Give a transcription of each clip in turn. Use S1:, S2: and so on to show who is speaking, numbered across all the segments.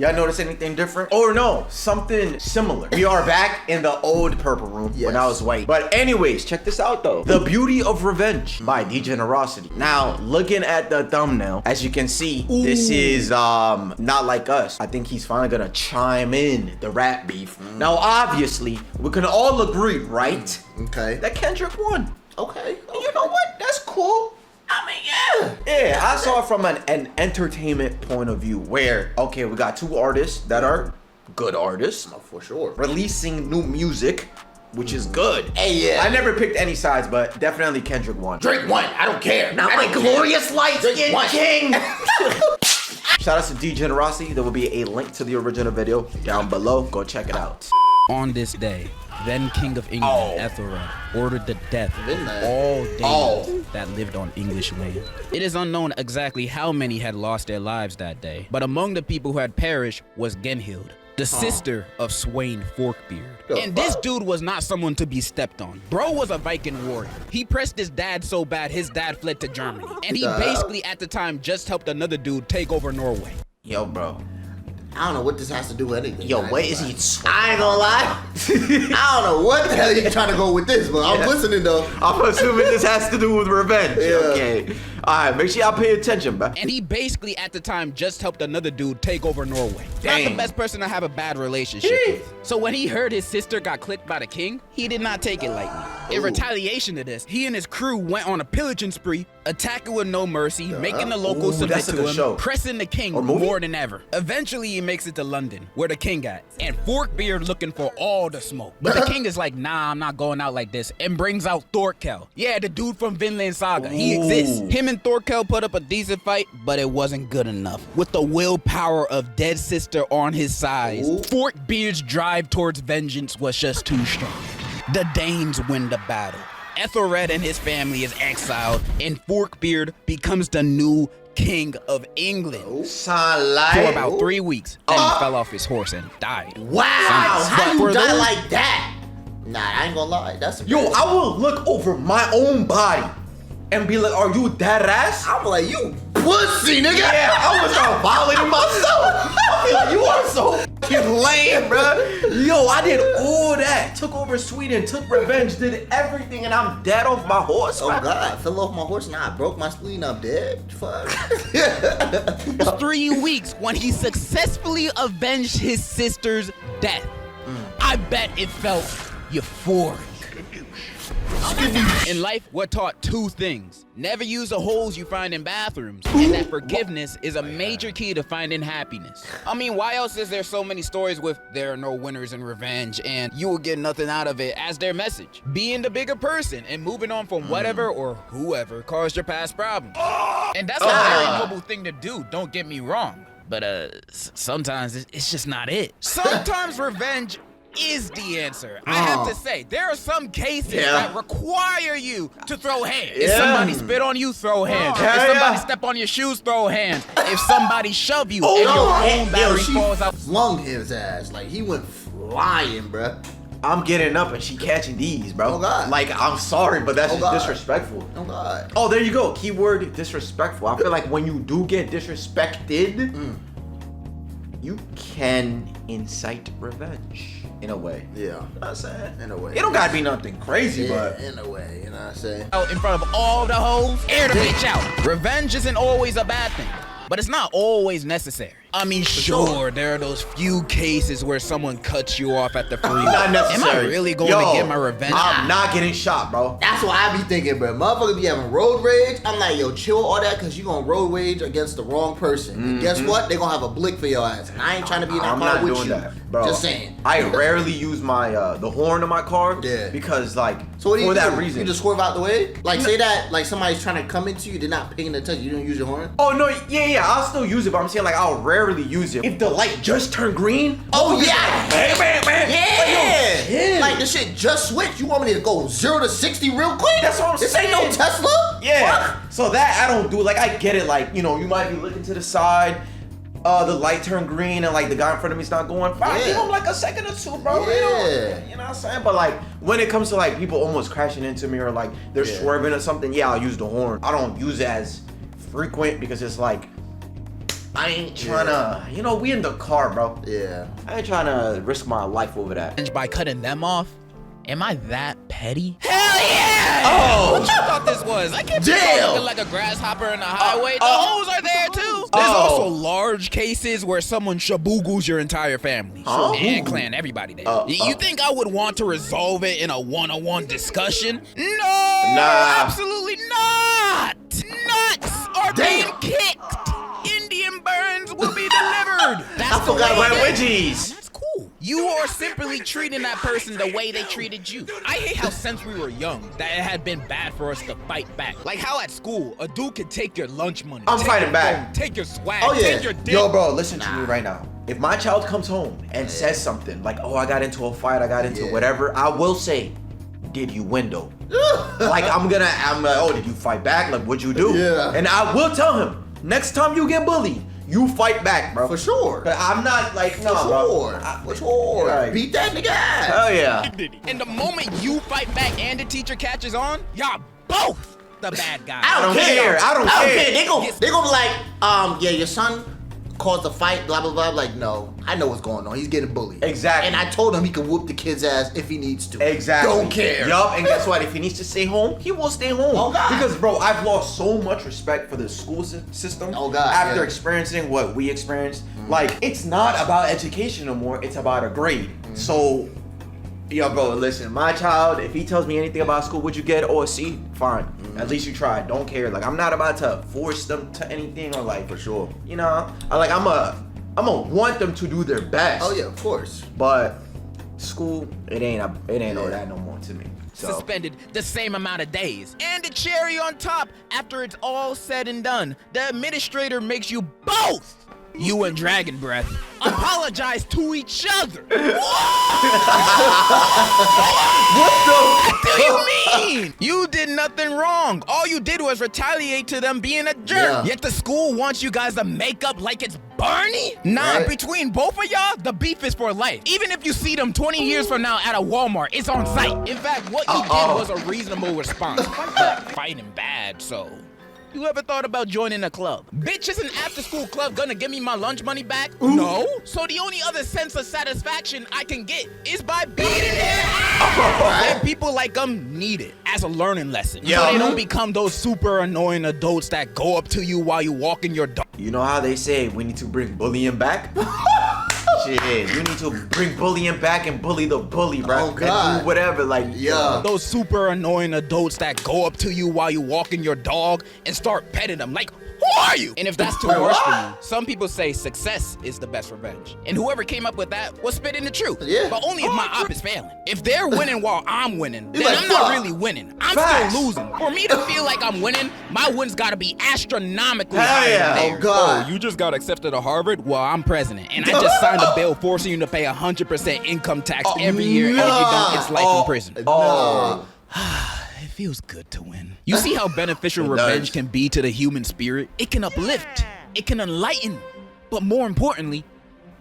S1: Y'all notice anything different? Or no, something similar. We are back in the old purple room when I was white. But anyways, check this out though. The Beauty of Revenge by Degenerocity. Now, looking at the thumbnail, as you can see, this is Not Like Us. I think he's finally gonna chime in the rap beef. Now, obviously, we can all agree, right?
S2: Okay.
S1: That Kendrick won.
S2: Okay.
S1: You know what? That's cool. I mean, yeah, I saw it from an entertainment point of view where, okay, we got two artists that are good artists.
S2: Oh, for sure.
S1: Releasing new music, which is good.
S2: Hey, yeah.
S1: I never picked any sides, but definitely Kendrick won.
S2: Drake won. I don't care.
S1: Not my glorious light-skinned king.
S2: Shout
S1: Shout out to Degenerocity. There will be a link to the original video down below. Go check it out.
S3: On this day, then King of England, Ethelred, ordered the death of all Danes that lived on English land. It is unknown exactly how many had lost their lives that day, but among the people who had perished was Genhild, the sister of Sweyn Forkbeard. And this dude was not someone to be stepped on. Bro was a Viking warrior. He pressed his dad so bad his dad fled to Germany. And he basically at the time just helped another dude take over Norway.
S1: Yo, bro.
S2: I don't know what this has to do with anything.
S1: Yo, what is he?
S2: I ain't gonna lie. I don't know what the hell you're trying to go with this, but I'm listening though.
S1: I'm assuming this has to do with revenge.
S2: Yeah.
S1: Okay. All right, make sure y'all pay attention, bro.
S3: And he basically at the time just helped another dude take over Norway.
S1: Dang.
S3: Not the best person to have a bad relationship with. So when he heard his sister got clipped by the king, he did not take it lightly. In retaliation to this, he and his crew went on a pillaging spree, attacking with no mercy, making the locals submit
S1: that's a
S3: to
S1: good
S3: him,
S1: show.
S3: pressing the king more than ever. Eventually he makes it to London, where the king at, and Forkbeard looking for all the smoke. But the king is like, nah, I'm not going out like this, and brings out Thorkel. Yeah, the dude from Vinland Saga. He exists. Him and Thorkel put up a decent fight, but it wasn't good enough. With the willpower of dead sister on his side, Forkbeard's drive towards vengeance was just too strong. The Danes win the battle. Ethelred and his family is exiled, and Forkbeard becomes the new King of England. For about 3 weeks, then he fell off his horse and died.
S2: Wow, how you die like that? Nah, I ain't gonna lie. That's
S1: Yo, I will look over my own body and be like, are you that ass?
S2: I'm like, you pussy, nigga.
S1: Yeah, I was all violating myself. I feel like you are so fucking lame, bro. Yo, I did all that. Took over Sweden, took revenge, did everything, and I'm dead off my horse.
S2: Oh God, fell off my horse and I broke my spleen up dead. Fuck.
S3: 3 weeks when he successfully avenged his sister's death. I bet it felt euphoric. In life, we're taught two things. Never use the holes you find in bathrooms, and that forgiveness is a major key to finding happiness. I mean, why else is there so many stories with there are no winners in revenge and you will get nothing out of it as their message? Being the bigger person and moving on from whatever or whoever caused your past problems. And that's a very noble thing to do, don't get me wrong. But sometimes it's just not it. Sometimes revenge is the answer. I have to say, there are some cases that require you to throw hands. If somebody spit on you, throw hands. If somebody step on your shoes, throw hands. If somebody shove you and your own battery falls out.
S2: Flung his ass. Like, he went flying, bruh.
S1: I'm getting up and she catching these, bro.
S2: Oh God.
S1: Like, I'm sorry, but that's just disrespectful.
S2: Oh God.
S1: Oh, there you go. Keyword disrespectful. I feel like when you do get disrespected, you can incite revenge. In a way.
S2: Yeah.
S1: You know what I'm saying?
S2: In a way.
S1: It don't gotta be nothing crazy, but
S2: in a way, you know what I'm saying?
S3: Out in front of all the hoes, air the bitch out. Revenge isn't always a bad thing, but it's not always necessary. I mean, sure, there are those few cases where someone cuts you off at the freeway.
S1: Not necessary.
S3: Am I really going to get my revenge?
S1: I'm not getting shot, bro.
S2: That's what I be thinking, bro. Motherfuckers be having road rage. I'm like, yo, chill all that, because you gonna road rage against the wrong person. And guess what? They gonna have a blick for your ass. And I ain't trying to be in that car with you.
S1: That, bro.
S2: Just saying.
S1: I rarely use my the horn of my car because, like,
S2: so what do you
S1: for
S2: do?
S1: that reason.
S2: You just swerve out the way? Like, say that, like, somebody's trying to come into you, they're not paying attention, you don't use your horn?
S1: Oh, no, yeah, I'll still use it, but I'm saying, like, I'll rarely use it. If the light just turned green,
S2: oh, yeah!
S1: Bam, bam, bam!
S2: Yeah! Like, the shit just switched. You want me to go 0 to 60 real quick?
S1: That's what I'm saying.
S2: This ain't no Tesla?
S1: Yeah. So that I don't do. Like, I get it. Like, you know, you might be looking to the side. The light turned green and like the guy in front of me's not going fine. Give him like a second or two, bro.
S2: Yeah.
S1: You know what I'm saying? But like when it comes to like people almost crashing into me or like they're swerving or something, yeah, I'll use the horn. I don't use it as frequent because it's like I ain't trying to, you know, we in the car, bro.
S2: Yeah.
S1: I ain't trying to risk my life over that.
S3: And by cutting them off, am I that petty? Hell yeah!
S1: Oh!
S3: What you thought this was? I can't be looking like a grasshopper in the highway. The hoes are there too. There's also large cases where someone shaboogles your entire family. And clan, everybody there. You think I would want to resolve it in a one-on-one discussion? No! Absolutely not! Nuts are being kicked! Indian burns will be delivered! That's
S1: I forgot my wedgies!
S3: That's cool. You are simply treating that person the way they treated you. I hate how since we were young, that it had been bad for us to fight back. Like how at school, a dude could take your lunch money.
S1: I'm fighting back.
S3: Take your swag,
S2: Oh, yeah.
S3: take your dick.
S1: Yo, bro, listen to me right now. If my child comes home and says something like, oh, I got into a fight, I got into whatever, I will say, did you win though? Like, I'm like, oh, did you fight back? Like, what'd you do?
S2: Yeah.
S1: And I will tell him, next time you get bullied, you fight back, bro.
S2: For sure.
S1: But I'm not like, no,
S2: For sure.
S1: Like,
S2: Beat that nigga ass.
S1: hell yeah.
S3: And the moment you fight back and the teacher catches on, y'all both the bad guys.
S2: I don't care.
S1: I don't care.
S2: They gon' be like, yeah, your son caused a fight, blah, blah, blah. Like, no, I know what's going on. He's getting bullied.
S1: Exactly.
S2: And I told him he can whoop the kid's ass if he needs to.
S1: Exactly.
S2: Don't care.
S1: Yup, and guess what? If he needs to stay home, he will stay home.
S2: Oh, God.
S1: Because, bro, I've lost so much respect for the school system.
S2: Oh, God,
S1: After experiencing what we experienced. Like, it's not about education no more. It's about a grade. So, yo, bro, listen. My child, if he tells me anything about school, would you get or a C? Fine. At least you tried. Don't care. Like, I'm not about to force them to anything or like.
S2: For sure.
S1: You know, I'm gonna want them to do their best.
S2: Oh, yeah, of course.
S1: But school, it ain't all that no more to me. So.
S3: Suspended the same amount of days. And the cherry on top, after it's all said and done, the administrator makes you both, you and Dragon Breath, apologize to each other. What do you mean? You did nothing wrong. All you did was retaliate to them being a jerk.
S2: Yeah.
S3: Yet the school wants you guys to make up like it's Barney? Nah,
S2: Right.
S3: between both of y'all, the beef is for life. Even if you see them 20 years from now at a Walmart, it's on site. In fact, what you did was a reasonable response. But fighting bad, so... You ever thought about joining a club? Bitch, is an after-school club gonna give me my lunch money back? Ooh. No. So the only other sense of satisfaction I can get is by beating their ass. And people like them need it as a learning lesson.
S1: Yeah.
S3: So they don't become those super annoying adults that go up to you while you walking your dog.
S1: You know how they say we need to bring bullying back? Shit, you need to bring bullying back and bully the bully, bro.
S2: Oh, God.
S1: And do whatever, like,
S2: Yeah.
S3: Those super annoying adults that go up to you while you walking your dog and start petting them like, who are you? And if that's too harsh for you, some people say success is the best revenge. And whoever came up with that was spitting the truth.
S2: Yeah.
S3: But only if my op is failing. If they're winning while I'm winning, then
S2: like,
S3: I'm not
S2: fuck.
S3: really winning. I'm
S1: Facts.
S3: still losing. For me to feel like I'm winning, my wins gotta be astronomically
S1: Hell
S3: higher
S1: yeah.
S3: than
S2: Oh,
S3: theirs.
S2: God.
S3: You just got accepted to Harvard? Well, I'm president. And I just signed a bill forcing you to pay 100% income tax every year. And if you don't, it's life in prison.
S2: No.
S3: It feels good to win. You see how beneficial revenge can be to the human spirit? It can uplift, it can enlighten, but more importantly,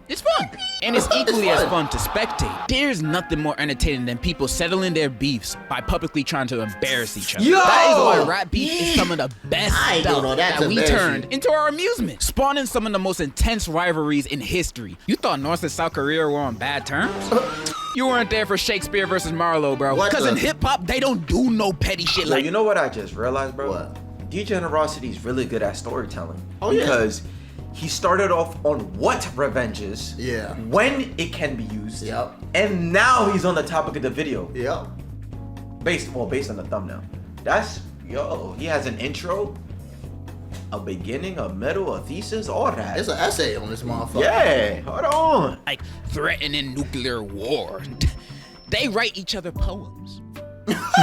S3: it's fun. And it's equally as fun to spectate. There's nothing more entertaining than people settling their beefs by publicly trying to embarrass each other.
S1: Yo!
S3: That is why rap beef is some of the best
S2: I ain't doing
S3: stuff
S2: all that
S3: that
S2: to
S3: we
S2: embarrass
S3: turned
S2: you.
S3: into our amusement, spawning some of the most intense rivalries in history. You thought North and South Korea were on bad terms? You weren't there for Shakespeare versus Marlowe, bro.
S2: What
S3: Because
S2: the-
S3: in hip-hop, they don't do no petty shit
S1: Yo,
S3: like
S1: you know what I just realized, bro?
S2: What?
S1: Degenerocity is really good at storytelling.
S2: Oh, yeah.
S1: Because he started off on what revenge is,
S2: Yeah.
S1: when it can be used,
S2: Yep.
S1: and now he's on the topic of the video.
S2: Yep.
S1: Based on the thumbnail. He has an intro, a beginning, a middle, a thesis, all that.
S2: It's an essay on this motherfucker.
S1: Yeah, hold on.
S3: like threatening nuclear war. They write each other poems.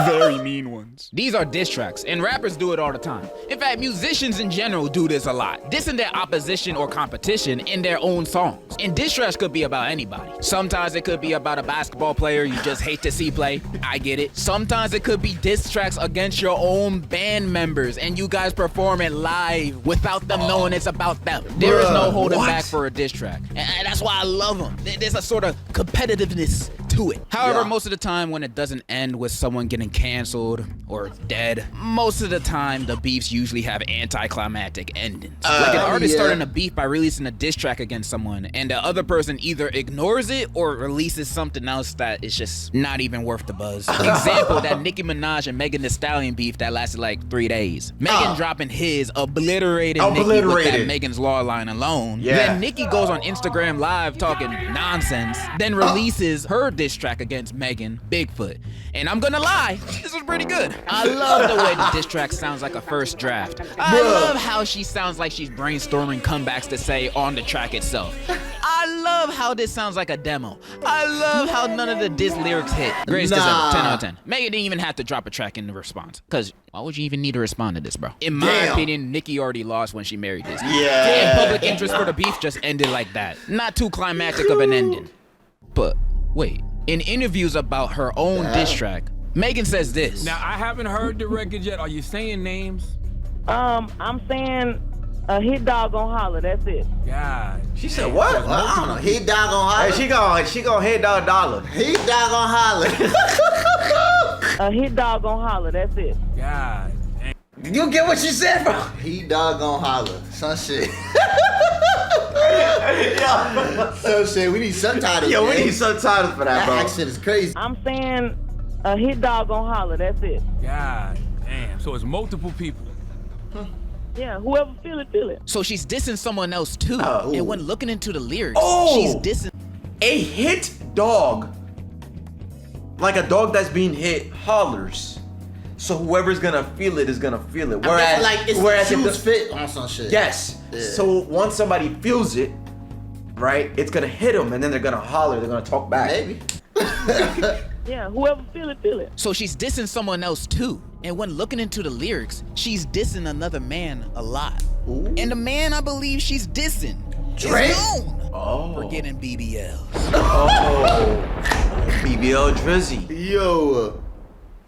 S3: Very mean ones. These are diss tracks, and rappers do it all the time. In fact, musicians in general do this a lot, dissing their opposition or competition in their own songs. And diss tracks could be about anybody. Sometimes it could be about a basketball player you just hate to see play. I get it. Sometimes it could be diss tracks against your own band members, and you guys perform it live without them knowing it's about them. There is no holding
S1: What?
S3: back for a diss track, and that's why I love them. There's a sort of competitiveness to to it. However,
S2: Yeah.
S3: most of the time when it doesn't end with someone getting canceled or dead, most of the time the beefs usually have anticlimactic endings. Like an artist starting a beef by releasing a diss track against someone, and the other person either ignores it or releases something else that is just not even worth the buzz. Example, that Nicki Minaj and Megan Thee Stallion beef that lasted like 3 days. Megan dropping his obliterated Nicki with that Megan's Law line alone.
S1: Yeah.
S3: Then Nicki goes on Instagram Live talking nonsense, then releases her diss track against Megan, Bigfoot. And I'm gonna lie, this was pretty good. I love the way the diss track sounds like a first draft. I love how she sounds like she's brainstorming comebacks to say on the track itself. I love how this sounds like a demo. I love how none of the diss lyrics hit. Greatest diss ever, 10 out of 10. Megan didn't even have to drop a track in the response, because why would you even need to respond to this, bro? In my opinion, Nicki already lost when she married this.
S1: Yeah.
S3: And public interest for the beef just ended like that. Not too climactic of an ending. But wait, in interviews about her own diss track, Megan says this.
S4: Now, I haven't heard the record yet. Are you saying names?
S5: I'm saying a hit dog gon' holler. That's it.
S4: God.
S1: She said what?
S2: I don't know. He dog on holler.
S1: Hey, she gon' hit dog dollar.
S2: He dog on holler.
S5: A hit dog gon' holler. That's it.
S4: God.
S1: You get what she said, bro?
S2: He dog on holler. Some shit. Some shit. We need subtitles.
S1: Yo, we
S2: man.
S1: need subtitles for that,
S2: That
S1: bro.
S2: accent is crazy.
S5: I'm saying a hit dog gon' holler. That's it.
S4: God damn. So it's multiple people.
S5: Yeah, whoever feel it.
S3: So she's dissing someone else too.
S1: Oh.
S3: And when looking into the lyrics,
S1: Oh.
S3: she's dissing.
S1: A hit dog, like a dog that's being hit, hollers. So whoever's gonna feel it is gonna feel it.
S2: I feel like it's
S1: whereas
S2: shoes
S1: if the,
S2: fit on some shit.
S1: yes.
S2: Yeah.
S1: So once somebody feels it, right, it's gonna hit them, and then they're gonna holler. They're gonna talk back.
S2: Maybe.
S5: Yeah, whoever feel it.
S3: So she's dissing someone else too. And when looking into the lyrics, she's dissing another man a lot.
S2: Ooh.
S3: And the man I believe she's dissing
S2: Drake?
S3: is known
S1: Oh.
S3: for getting BBL.
S1: Oh. BBL Drizzy.
S2: Yo.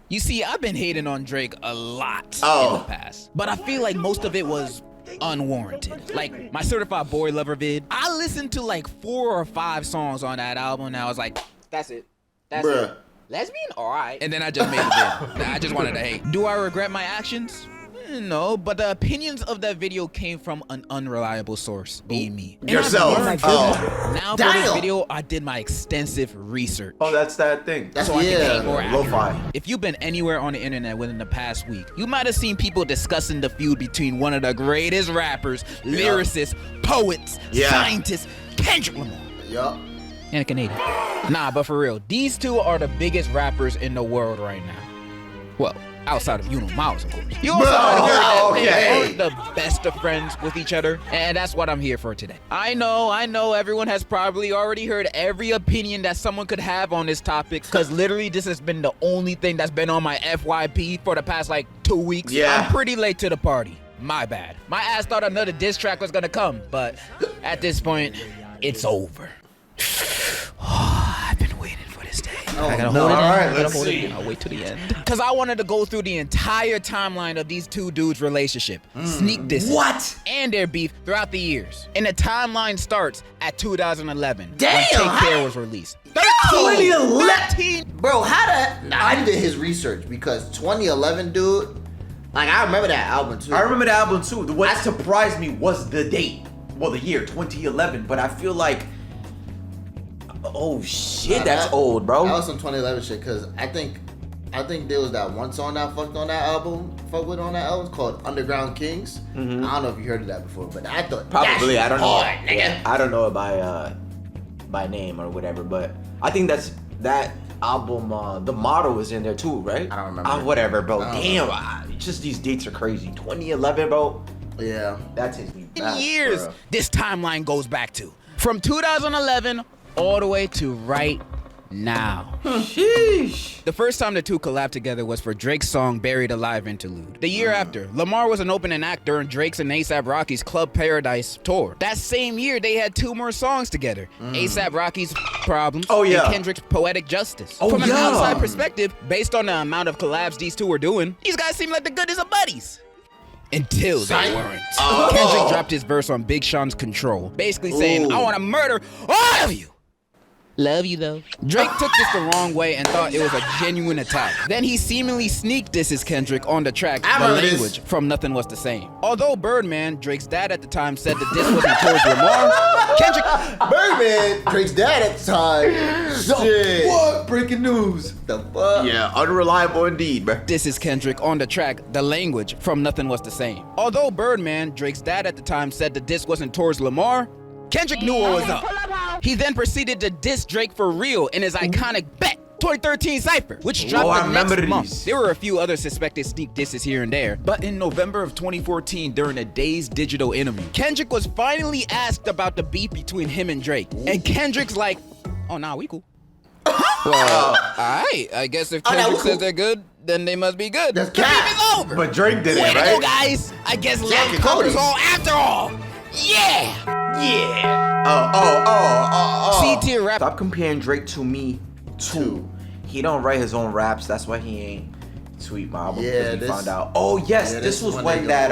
S3: You see, I've been hating on Drake a lot
S1: Oh.
S3: in the past, but I feel like most of it was unwarranted. Like my Certified Boy Lover vid, I listened to like 4 or 5 songs on that album, and I was like, that's it. That's
S2: Bruh.
S3: it. Lesbian? Alright. And then I just made a vid. I just wanted to hate. Do I regret my actions? No, but the opinions of that video came from an unreliable source, being me. And
S1: Yourself.
S3: I've learned
S1: Oh.
S3: from it. Now for
S2: Damn.
S3: this video, I did my extensive research.
S1: Oh, that's that thing.
S2: That's
S3: So I can
S2: yeah.
S3: hate more
S1: Lo-fi.
S3: accurately. If you've been anywhere on the internet within the past week, you might have seen people discussing the feud between one of the greatest rappers, lyricists, poets,
S1: Yeah.
S3: scientists, Kendrick Lamar,
S2: Yup.
S3: and a Canadian. Nah, but for real, these two are the biggest rappers in the world right now. Well, outside of Miles, of course. You also might have heard that
S1: okay.
S3: they aren't the best of friends with each other, and that's what I'm here for today. I know, everyone has probably already heard every opinion that someone could have on this topic, because literally this has been the only thing that's been on my FYP for the past like 2 weeks.
S1: Yeah.
S3: I'm pretty late to the party. My bad. My ass thought another diss track was gonna come, but at this point, it's over. I've been waiting for this day. I gotta
S2: no.
S3: hold it in.
S1: All right,
S3: I gotta
S1: let's
S3: hold it
S1: see.
S3: in. I'll wait till the end. Because I wanted to go through the entire timeline of these two dudes' relationship, sneak disses,
S1: What?
S3: and their beef throughout the years. And the timeline starts at 2011,
S2: Damn,
S3: when Take
S2: how-
S3: Care was released.
S1: 2011?
S2: Bro, how that? Nah, I did his research because 2011, dude. Like I remember that album too.
S1: I remember the album too. What surprised me was the date. Well, the year 2011. But I feel like, oh shit,
S2: Nah,
S1: that's
S2: that-
S1: old, bro.
S2: That was some 2011 shit because I think there was that one song that I fucked on that album, called Underground Kings. I don't know if you heard of that before, but I thought
S1: Probably,
S2: that
S1: I don't know.
S2: hard, nigga.
S1: Yeah, I don't know it by name or whatever, but I think that album. The motto is in there too, right?
S2: I don't remember.
S1: Whatever, bro.
S2: I don't
S1: Damn, just these dates are crazy. 2011, bro.
S2: Yeah.
S1: That takes me back.
S3: Years
S1: bro.
S3: this timeline goes back to. From 2011 all the way to right now.
S1: Sheesh.
S3: The first time the two collabed together was for Drake's song Buried Alive interlude. The year after, Lamar was an opening act during Drake's and A$AP Rocky's Club Paradise tour. That same year, they had 2 more songs together. A$AP Rocky's Problems
S1: Oh, yeah.
S3: and Kendrick's Poetic Justice.
S1: Oh,
S3: From an
S1: yeah.
S3: outside perspective, based on the amount of collabs these two were doing, these guys seem like the goodest of buddies. Until they weren't. Kendrick dropped his verse on Big Sean's Control, basically saying,
S2: Ooh.
S3: I want to murder all of you. Love you though. Drake took this the wrong way and thought it was a genuine attack. Then he seemingly sneak disses Kendrick on the track The Language from Nothing Was the Same. Although Birdman, Drake's dad at the time, said the diss wasn't towards Lamar, Kendrick...
S2: Birdman, Drake's dad at the time. Shit.
S1: What? Breaking news.
S2: The fuck?
S1: Yeah, unreliable indeed, bro.
S3: disses Kendrick on the track The Language from Nothing Was the Same. Although Birdman, Drake's dad at the time, said the diss wasn't towards Lamar, Kendrick knew what was up. He then proceeded to diss Drake for real in his iconic Bet 2013 Cypher, which dropped the next month. There were a few other suspected sneak disses here and there, but in November of 2014, during a Days Digital interview, Kendrick was finally asked about the beef between him and Drake, and Kendrick's like, oh nah, we cool. Well, alright, I guess if Kendrick says they're good, then they must be good.
S2: That's
S3: the beef is over.
S1: But Drake did it,
S3: Way to
S1: right?
S3: go, guys. I guess love covers all after all. Yeah. C-tier rap.
S1: Stop comparing Drake to me, too. He don't write his own raps. That's why he ain't tweet my album.
S2: Yeah,
S1: we found out. Oh yes, this was when that.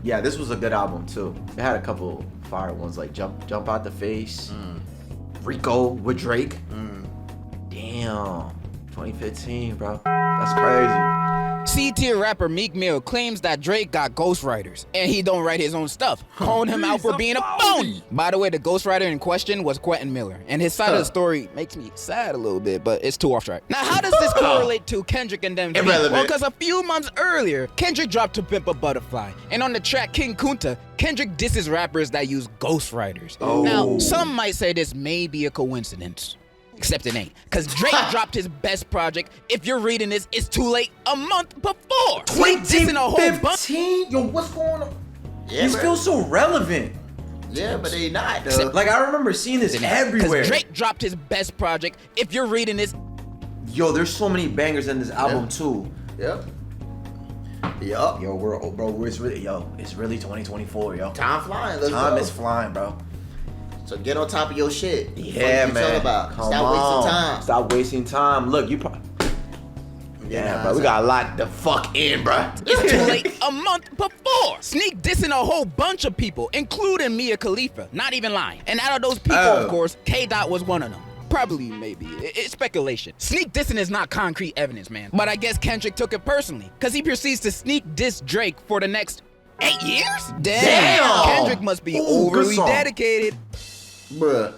S1: Yeah, this was a good album too. It had a couple fire ones like Jump Out the Face, Rico with Drake. Damn, 2015, bro. That's crazy.
S3: C-tier rapper Meek Mill claims that Drake got ghostwriters and he don't write his own stuff, calling him out for being a phony. By the way, the ghostwriter in question was Quentin Miller, and his side of the story makes me sad a little bit, but it's too off track. Now, how does this correlate to Kendrick and them? Well, because a few months earlier, Kendrick dropped To Pimp a Butterfly, and on the track King Kunta, Kendrick disses rappers that use ghostwriters. Now, some might say this may be a coincidence. Except it ain't, because Drake dropped his best project. If you're reading this, it's too late a month before.
S1: 2015? Yo, what's going on?
S2: Yeah,
S1: These feel so relevant.
S2: Yeah, but they not, though.
S1: Like, I remember seeing this everywhere.
S3: Because Drake dropped his best project. If you're reading this...
S1: Yo, there's so many bangers in this album, too.
S2: Yep.
S1: Yo, it's really 2024, yo.
S2: Time flying. Let's
S1: Time
S2: go.
S1: is flying, bro.
S2: So get on top of your shit.
S1: Yeah,
S2: what
S1: man.
S2: About?
S1: Come
S2: Stop
S1: on.
S2: wasting time.
S1: Stop wasting time. Look, you probably... Yeah, bro, we got a lot to fuck in, bro.
S3: It's too late a month before. Sneak dissing a whole bunch of people, including Mia Khalifa. Not even lying. And out of those people, of course, K-Dot was one of them. Probably, maybe. It's speculation. Sneak dissing is not concrete evidence, man. But I guess Kendrick took it personally, because he proceeds to sneak diss Drake for the next 8 years? Damn! Kendrick must be overly dedicated.
S2: Bruh.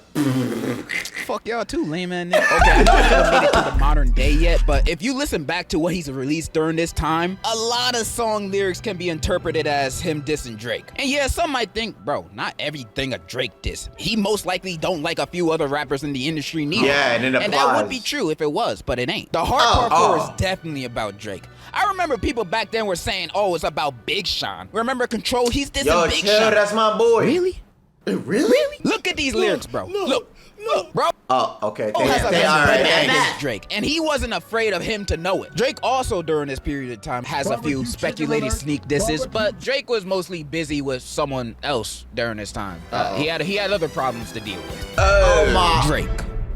S3: Fuck y'all too, lame man. Okay, I know I haven't made it to the modern day yet, but if you listen back to what he's released during this time, a lot of song lyrics can be interpreted as him dissing Drake. And yeah, some might think, bro, not everything a Drake diss. He most likely don't like a few other rappers in the industry neither.
S1: Yeah, and it applies.
S3: And that would be true if it was, but it ain't. The hard part is definitely about Drake. I remember people back then were saying, oh, it's about Big Sean. Remember Control? He's dissing Big Sean.
S1: That's my boy.
S3: Really?
S2: Really?
S3: Look at these lyrics, bro. Look, bro.
S1: Oh, okay.
S3: Thank Drake, and he wasn't afraid of him to know it. Drake also, during this period of time, has a few speculated sneak disses, but Drake was mostly busy with someone else during this time. He had other problems to deal with. Drake,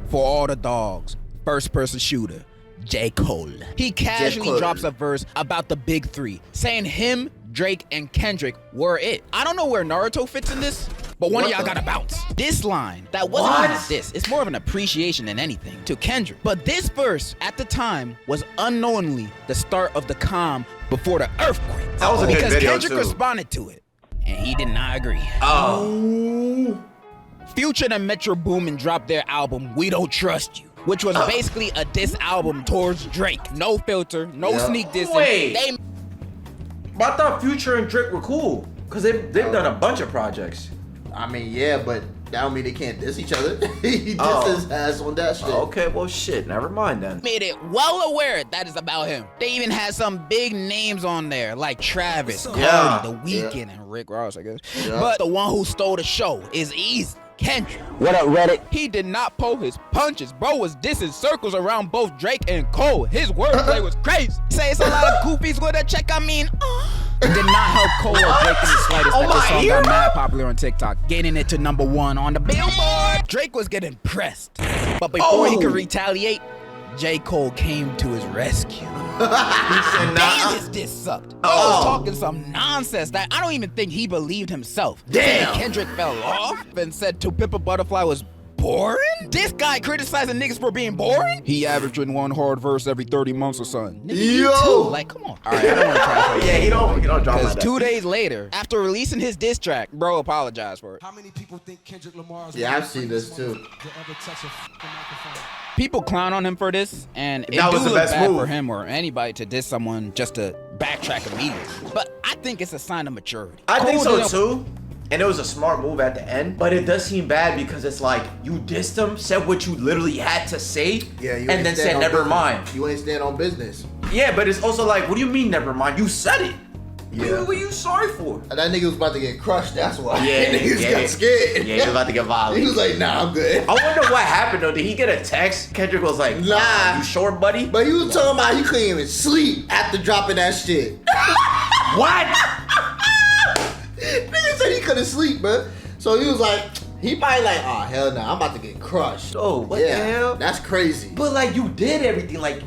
S3: For All the Dogs, First Person Shooter, J. Cole. He casually drops a verse about the big three, saying him, Drake, and Kendrick were it. I don't know where Naruto fits in this, but one of y'all gotta bounce. This line, that wasn't even a diss. It's more of an appreciation than anything to Kendrick. But this verse, at the time, was unknowingly the start of the calm before the earthquake.
S1: That was a good video,
S3: because Kendrick
S1: too.
S3: responded to it, and he did not agree. Future and Metro Boomin dropped their album, We Don't Trust You, which was basically a diss album towards Drake. No filter, no sneak dissing.
S1: Wait. But I thought Future and Drake were cool, because they've done a bunch of projects.
S2: I mean, yeah, but that don't mean they can't diss each other. He dissed his ass on that shit.
S1: Okay, well, shit. Never mind then.
S3: Made it well aware that is about him. They even had some big names on there, like Travis, Cardi, The Weeknd, and Rick Ross, I guess. But the one who stole the show is easy. Kendrick.
S6: What up, Reddit?
S3: He did not pull his punches. Bro was dissing circles around both Drake and Cole. His wordplay was crazy. Say it's a lot of goofies with a check, I mean, It did not help Cole or Drake in the slightest that this song got mad popular on TikTok, getting it to #1 on the Billboard. Drake was getting pressed, but before he could retaliate, J. Cole came to his rescue. He said, damn, this sucked. He was talking some nonsense that I don't even think he believed himself. Damn. Kendrick fell off and said To Pimp a Butterfly was boring? This guy criticizing niggas for being boring? He averaging one hard verse every 30 months or something. Nigga, you too. Like, come on. All right, I don't want to try to
S1: Yeah, he don't drop
S3: Because
S1: like that.
S3: 2 days later, after releasing his diss track, bro apologized for it.
S6: How many people think Kendrick Lamar is
S2: Yeah, I've seen this too.
S3: People clown on him for this, and it
S1: That
S3: do
S1: was the
S3: look
S1: best
S3: bad
S1: move.
S3: for him or anybody to diss someone just to backtrack immediately. But I think it's a sign of maturity.
S1: I think
S3: Cool
S1: so
S3: to-
S1: too. And it was a smart move at the end, but it does seem bad because it's like you dissed him, said what you literally had to say,
S2: Yeah, you
S1: and then
S2: ain't stand
S1: said
S2: on
S1: never
S2: business.
S1: mind.
S2: You ain't stand on business.
S1: Yeah, but it's also like, what do you mean never mind? You said it.
S2: Yeah.
S1: What are you sorry for?
S2: And that nigga was about to get crushed, that's why.
S1: Yeah,
S2: Niggas
S1: yeah.
S2: got scared.
S1: Yeah, he was about to get violent.
S2: He was like, nah, I'm good.
S1: I wonder what happened though. Did he get a text? Kendrick was like,
S2: Nah.
S1: you sure, buddy?
S2: But he was talking about he couldn't even sleep after dropping that shit.
S1: What?
S2: Nigga said he couldn't sleep, bro. So he was like, he probably like, oh, hell no, I'm about to get crushed.
S1: Oh, what the hell?
S2: That's crazy.
S1: But like you did everything. Like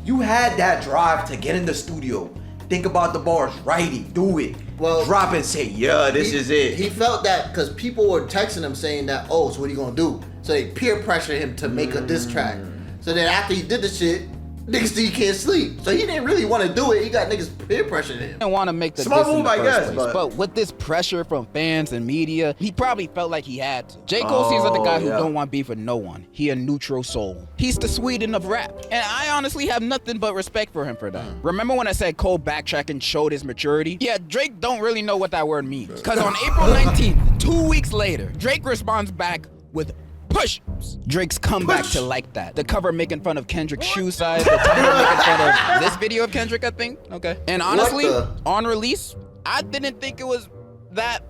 S1: you had that drive to get in the studio, think about the bars, write it, do it,
S2: Well,
S1: drop and say, yeah, this is it.
S2: He felt that because people were texting him saying that, oh, so what are you gonna do? So they peer pressured him to make a diss track. So then after he did the shit, niggas still can't sleep. So he didn't really want to do it. He got niggas peer pressuring him.
S3: Didn't want to make the
S1: Smart
S3: diss in
S1: move,
S3: the
S1: I
S3: first
S1: guess,
S3: place.
S1: but-
S3: But with this pressure from fans and media, he probably felt like he had to. J. Cole seems like the guy who
S1: yeah.
S3: don't want beef with no one. He a neutral soul. He's the Sweden of rap. And I honestly have nothing but respect for him for that. Remember when I said Cole backtracking showed his maturity? Yeah, Drake don't really know what that word means. Because on April 19th, 2 weeks later, Drake responds back with push-ups. Drake's comeback to like that. The cover making fun of Kendrick's shoe size. The title making fun of this video of Kendrick, I think. Okay. And honestly, on release, I didn't think it was that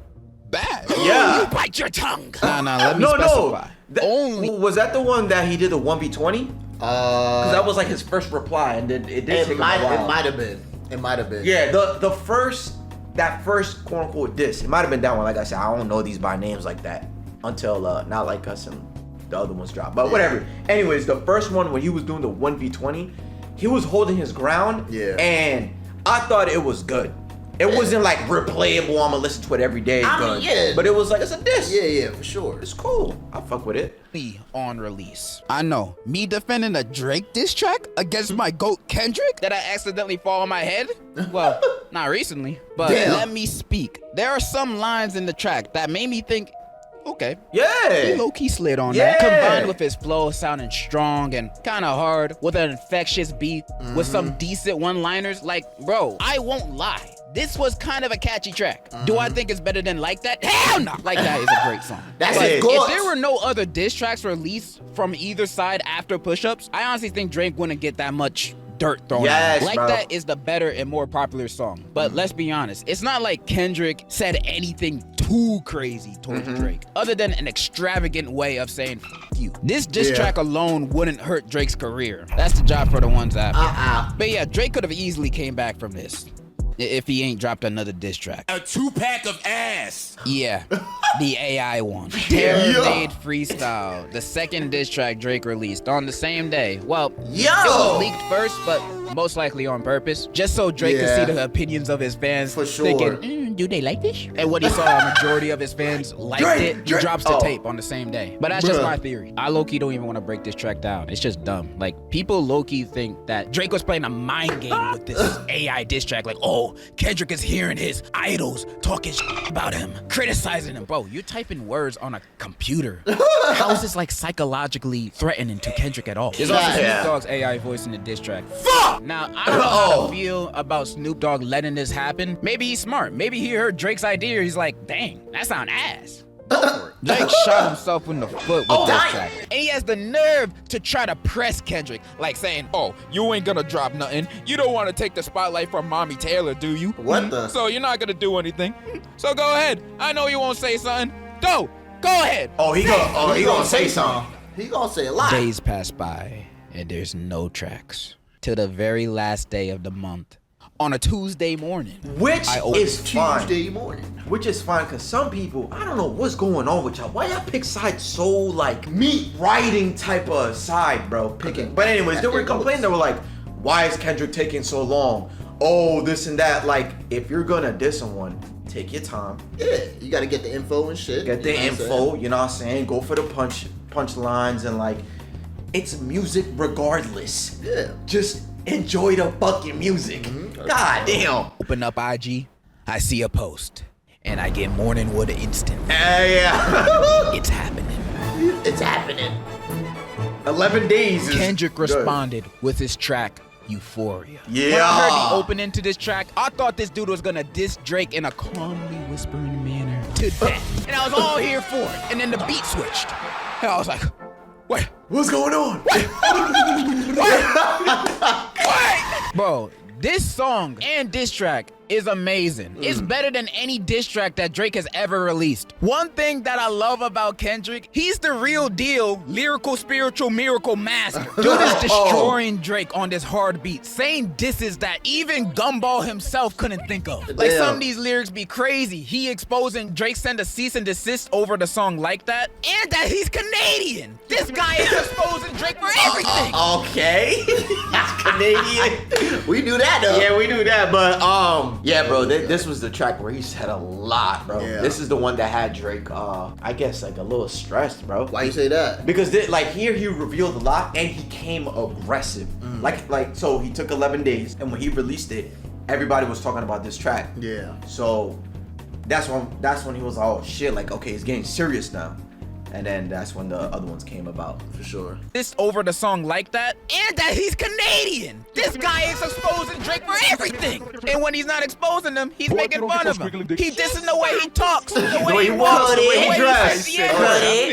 S3: bad.
S1: Yeah.
S3: You bite your tongue. Nah, let me
S1: No,
S3: specify.
S1: no.
S3: Only.
S1: Was that the one that he did the 1v20? Because that was like his first reply, and then it did take him a while.
S2: It might have been. It might have been.
S1: Yeah, that first quote unquote diss, it might have been that one. Like I said, I don't know these by names like that until Not Like Us and the other ones dropped. But whatever. Anyways, the first one when he was doing the 1v20, he was holding his ground.
S2: Yeah.
S1: And I thought it was good. It wasn't like replayable. I'ma listen to it every day.
S2: I mean, yeah.
S1: But it was like it's a diss.
S2: Yeah, for sure.
S1: It's cool. I fuck with it.
S3: On release. I know, me defending a Drake diss track against my GOAT Kendrick that I accidentally fall on my head? Well, not recently, but
S2: Damn.
S3: let me speak. There are some lines in the track that made me think, okay, he
S1: Yeah.
S3: low-key slid on
S1: Yeah.
S3: that. Combined with his flow sounding strong and kind of hard with an infectious beat with some decent one-liners, like, bro, I won't lie. This was kind of a catchy track. Do I think it's better than Like That? Hell no! Like That is a great song.
S2: That's
S3: But
S2: it.
S3: if there were no other diss tracks released from either side after push-ups, I honestly think Drake wouldn't get that much dirt thrown at him.
S1: Yes,
S3: Like
S1: bro.
S3: That is the better and more popular song. But let's be honest, it's not like Kendrick said anything too crazy towards Drake, other than an extravagant way of saying F you. This diss track alone wouldn't hurt Drake's career. That's the job for the ones after. But yeah, Drake could have easily came back from this if he ain't dropped another diss track.
S6: A 2-pack of ass.
S3: Yeah, the AI one. Terror-made freestyle, the second diss track Drake released on the same day. Well, it was leaked first, but most likely on purpose, just so Drake could see the opinions of his fans.
S2: For sure.
S3: Thinking, do they like this? And when he saw a majority of his fans liked it, he drops the tape on the same day. But that's just my theory. I low-key don't even want to break this track down. It's just dumb. Like, people low-key think that Drake was playing a mind game with this AI diss track. Like, oh, Kendrick is hearing his idols talking about him, criticizing him. Bro, you're typing words on a computer. How is this like psychologically threatening to Kendrick at all? There's also Snoop Dogg's AI voice in the diss track. Fuck! Now, I don't know how to feel about Snoop Dogg letting this happen. Maybe he's smart. Maybe he heard Drake's idea. He's like, dang, that sound ass. Drake shot himself in the foot with this track. And he has the nerve to try to press Kendrick, like saying, oh, you ain't gonna drop nothing. You don't want to take the spotlight from Mommy Taylor, do you?
S2: What the?
S3: So you're not gonna do anything. So go ahead. I know you won't say something. Go ahead.
S1: Oh, he gonna say something.
S2: He gonna say a lot.
S3: Days pass by, and there's no tracks. Till the very last day of the month. On a Tuesday morning.
S1: Which is fine.
S2: Tuesday morning.
S1: Which is fine, because some people, I don't know what's going on with y'all. Why y'all pick sides so, like, meat writing type of side, bro? Picking. But anyways, they were complaining. They were like, why is Kendrick taking so long? Oh, this and that. Like, if you're gonna diss someone, take your time.
S2: Yeah, you gotta get the info and shit.
S1: Get the info, you know what I'm saying? Go for the punch. punchlines and like, it's music regardless.
S2: Yeah.
S1: Just enjoy the fucking music. God damn.
S3: Open up IG, I see a post, and I get morning wood instant.
S1: Yeah.
S3: It's happening.
S2: It's happening.
S1: 11 days is
S3: Kendrick
S1: good.
S3: responded with his track Euphoria.
S1: Yeah.
S3: When I heard the opening to this track, I thought this dude was gonna diss Drake in a calmly whispering manner to death. And I was all here for it. And then the beat switched. And I was like, wait.
S1: What's going on?
S3: What? Bro, this song and diss track is amazing. It's better than any diss track that Drake has ever released. One thing that I love about Kendrick, he's the real deal lyrical spiritual miracle master. Dude is destroying Drake on this hard beat, saying disses that even Gumball himself couldn't think of. Like some of these lyrics be crazy. He exposing Drake sent a cease and desist over the song Like That, and that he's Canadian. This guy is exposing Drake for everything.
S1: Okay. He's Canadian.
S2: We do that though.
S1: Yeah, we do that, but yeah, bro, this was the track where he said a lot, bro.
S2: Yeah.
S1: This is the one that had Drake, I guess, like a little stressed, bro.
S2: Why you say that?
S1: Because like here he revealed a lot and he came aggressive. Like so he took 11 days and when he released it, everybody was talking about this track.
S2: Yeah.
S1: So that's when he was like, oh shit, like okay, it's getting serious now. And then that's when the other ones came about.
S2: For sure.
S3: This over the song Like That, and that he's Canadian. This guy is exposing Drake for everything. And when he's not exposing them, he's making fun of him. He dissing the way he talks, the way he walks, the way he dresses.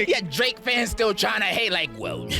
S3: Yeah, Drake fans still trying to hate like, well, like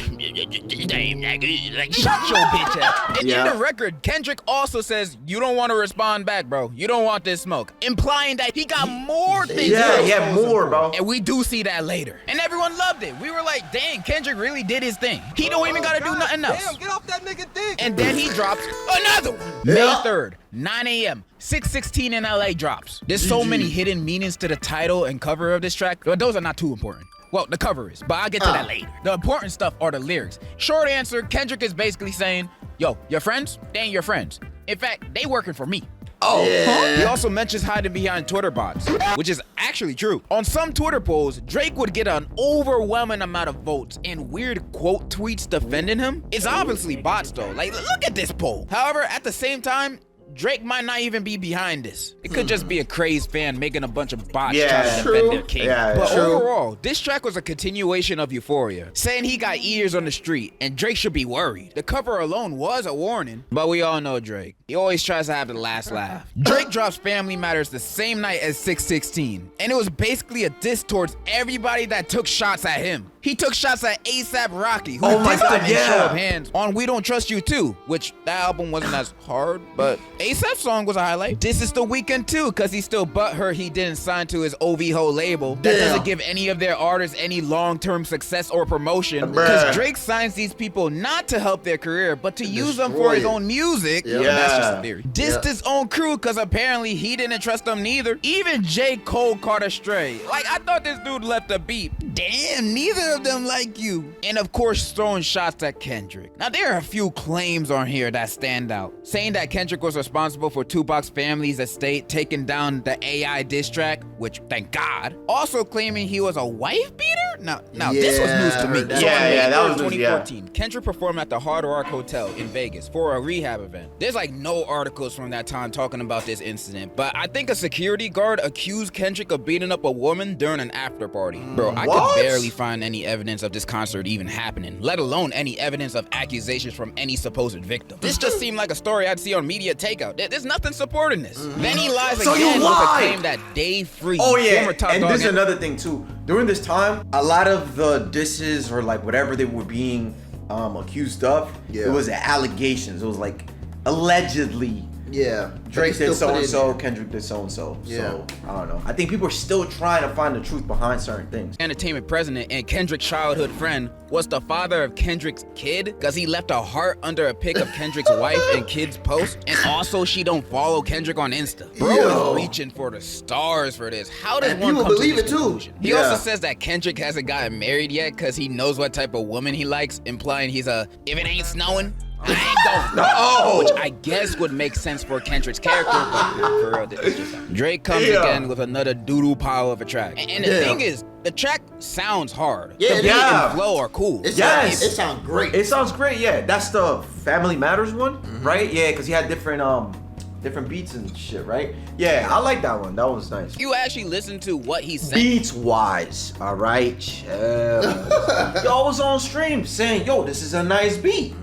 S3: shut your bitch ass. And in the record, Kendrick also says, you don't want to respond back, bro. You don't want this smoke. Implying that he got more things.
S1: Yeah, he had more, bro.
S3: And we do see that later. And everyone loved it. We were like, dang, Kendrick really did his thing. He don't even gotta do nothing else.
S6: Damn, get off that nigga dick.
S3: And then he drops another one. May 3rd, 9 a.m., 6:16 in LA drops. There's so many hidden meanings to the title and cover of this track, but those are not too important. Well, the cover is, but I'll get to that later. The important stuff are the lyrics. Short answer, Kendrick is basically saying, yo, your friends, they ain't your friends. In fact, they working for me. He also mentions hiding behind Twitter bots, which is actually true. On some Twitter polls, Drake would get an overwhelming amount of votes and weird quote tweets defending him. It's obviously bots though. Like, look at this poll. However, at the same time, Drake might not even be behind this. It could just be a crazed fan making a bunch of bots trying to defend their king. But overall, this track was a continuation of Euphoria, saying he got ears on the street and Drake should be worried. The cover alone was a warning, but we all know Drake. He always tries to have the last laugh. Drake drops Family Matters the same night as 6:16, and it was basically a diss towards everybody that took shots at him. He took shots at A$AP Rocky, who dissed him in Show of Hands on We Don't Trust You Too, which that album wasn't as hard, but A$AP's song was a highlight. This is The Weeknd too, because he's still butthurt he didn't sign to his OVO label. That doesn't give any of their artists any long-term success or promotion, because Drake signs these people not to help their career, but to use them for his own music. That's just a theory. Dissed his own crew, because apparently he didn't trust them neither. Even J. Cole caught a stray. Like, I thought this dude left a beat. Damn, neither of them like you. And of course, throwing shots at Kendrick. Now, there are a few claims on here that stand out. Saying that Kendrick was responsible for Tupac's family's estate taking down the AI diss track, which, thank God. Also claiming he was a wife beater? Now this was news to me. So that was 2014. Kendrick performed at the Hard Rock Hotel in Vegas for a rehab event. There's like no articles from that time talking about this incident, but I think a security guard accused Kendrick of beating up a woman during an after party. Bro, I could barely find any evidence of this concert even happening, let alone any evidence of accusations from any supposed victim. This just seemed like a story I'd see on Media Takeout. There's nothing supporting this. Then he lies again with a claim that Dave Free, former Top
S1: and
S3: Dog,
S1: this is another thing too. During this time, a lot of the disses or like whatever they were being accused of, it was allegations. It was like allegedly.
S2: Yeah.
S1: Drake did so and so, Kendrick did so and so. So I don't know. I think people are still trying to find the truth behind certain things.
S3: Entertainment president and Kendrick's childhood friend was the father of Kendrick's kid, because he left a heart under a pic of Kendrick's wife and kid's post. And also, she don't follow Kendrick on Insta. Bro is reaching for the stars for this. How does one come
S2: believe
S3: to this
S2: it
S3: conclusion? He also says that Kendrick hasn't gotten married yet because he knows what type of woman he likes, implying he's a if it ain't snowing, I ain't going.
S1: No.
S3: Which I guess would make sense for Kendrick's character, but for real, this is just Drake comes again with another doodle pile of a track. And the thing is, the track sounds hard.
S2: Yeah,
S3: the beat and flow are cool.
S2: It sounds great.
S1: It sounds great, yeah. That's the Family Matters one, right? Yeah, because he had different beats and shit, right? Yeah, I like that one. That was nice.
S3: You actually listen to what he's saying.
S1: Beats wise, all right. Chill. Yo, I was on stream saying, yo, this is a nice beat.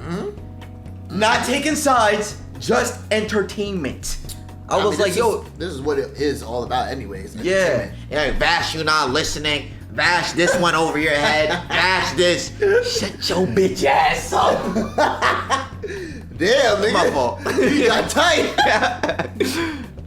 S1: Not taking sides, just entertainment. I was like, yo,
S2: this is what it is all about, anyways.
S1: yeah. Vash, you not listening. Vash this one over your head. Vash this. Shut your bitch ass up.
S2: Damn, nigga.
S1: My fault.
S2: You got tight.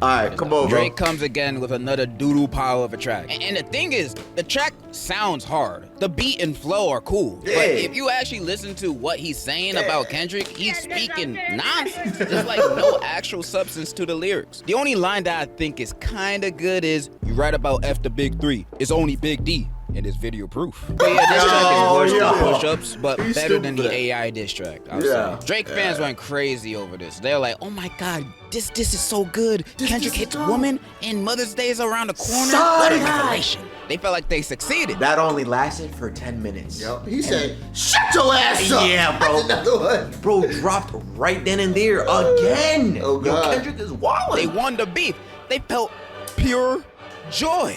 S1: Alright, come on, bro.
S3: Drake comes again with another doodle pile of a track. And the thing is, the track sounds hard. The beat and flow are cool.
S1: Yeah.
S3: But if you actually listen to what he's saying about Kendrick, he's speaking nonsense. There's like no actual substance to the lyrics. The only line that I think is kinda good is, you write about F the big three, it's only Big D. And it's video proof. But yeah, this track is worse than push-ups, but
S1: He's
S3: better than the
S1: stupid.
S3: AI diss track. I'll
S1: Yeah.
S3: say. Drake fans went crazy over this. They're like, oh my god, this is so good. Kendrick hits woman and Mother's Day is around the corner. What a revelation. They felt like they succeeded.
S1: That only lasted for 10 minutes.
S2: Yo, he said, shut your ass up.
S1: Yeah, bro.
S2: That's another one.
S1: Bro dropped right then and there again.
S2: Oh, God.
S1: Yo, Kendrick is wild.
S3: They won the beef. They felt pure joy.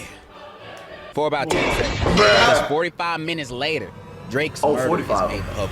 S3: For about 10 seconds. Just 45 minutes later, Drake's murder
S1: 45.
S3: is made public.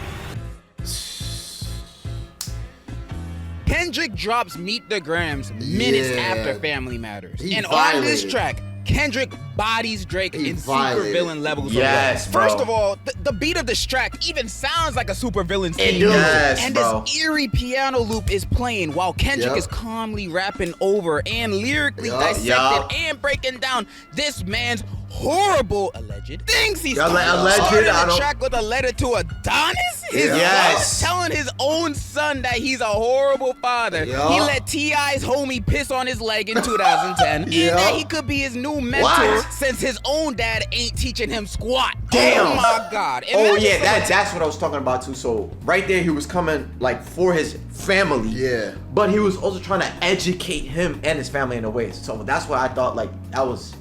S3: Kendrick drops Meet the Grams minutes
S2: Yeah.
S3: after Family Matters.
S2: He
S3: And on this
S2: violated.
S3: track, Kendrick bodies Drake
S2: He
S3: in
S2: violated.
S3: supervillain levels
S1: Yes,
S3: of
S1: bro.
S3: First of all, the beat of this track even sounds like a supervillain scene.
S2: does.
S1: Yes,
S3: And
S1: bro.
S3: this eerie piano loop is playing while Kendrick
S2: Yep.
S3: is calmly rapping over and lyrically
S2: Yup.
S3: dissecting
S1: Yup.
S3: and breaking down this man's horrible alleged things he's
S1: Y'all
S3: done.
S1: like alleged?
S3: Started
S1: I
S3: the
S1: don't-
S3: track with a letter to Adonis, his
S1: Yes.
S3: son, telling his own son that he's a horrible father.
S2: Yup.
S3: He let T.I.'s homie piss on his leg in 2010, and
S2: Yup.
S3: that he could be his new mentor
S1: What?
S3: since his own dad ain't teaching him squat.
S1: Damn.
S3: Oh my God.
S1: Oh
S3: Imagine
S1: yeah,
S3: someone-
S1: that's what I was talking about too. So right there, he was coming like for his family.
S2: Yeah.
S1: But he was also trying to educate him and his family in a way. So that's why I thought like that was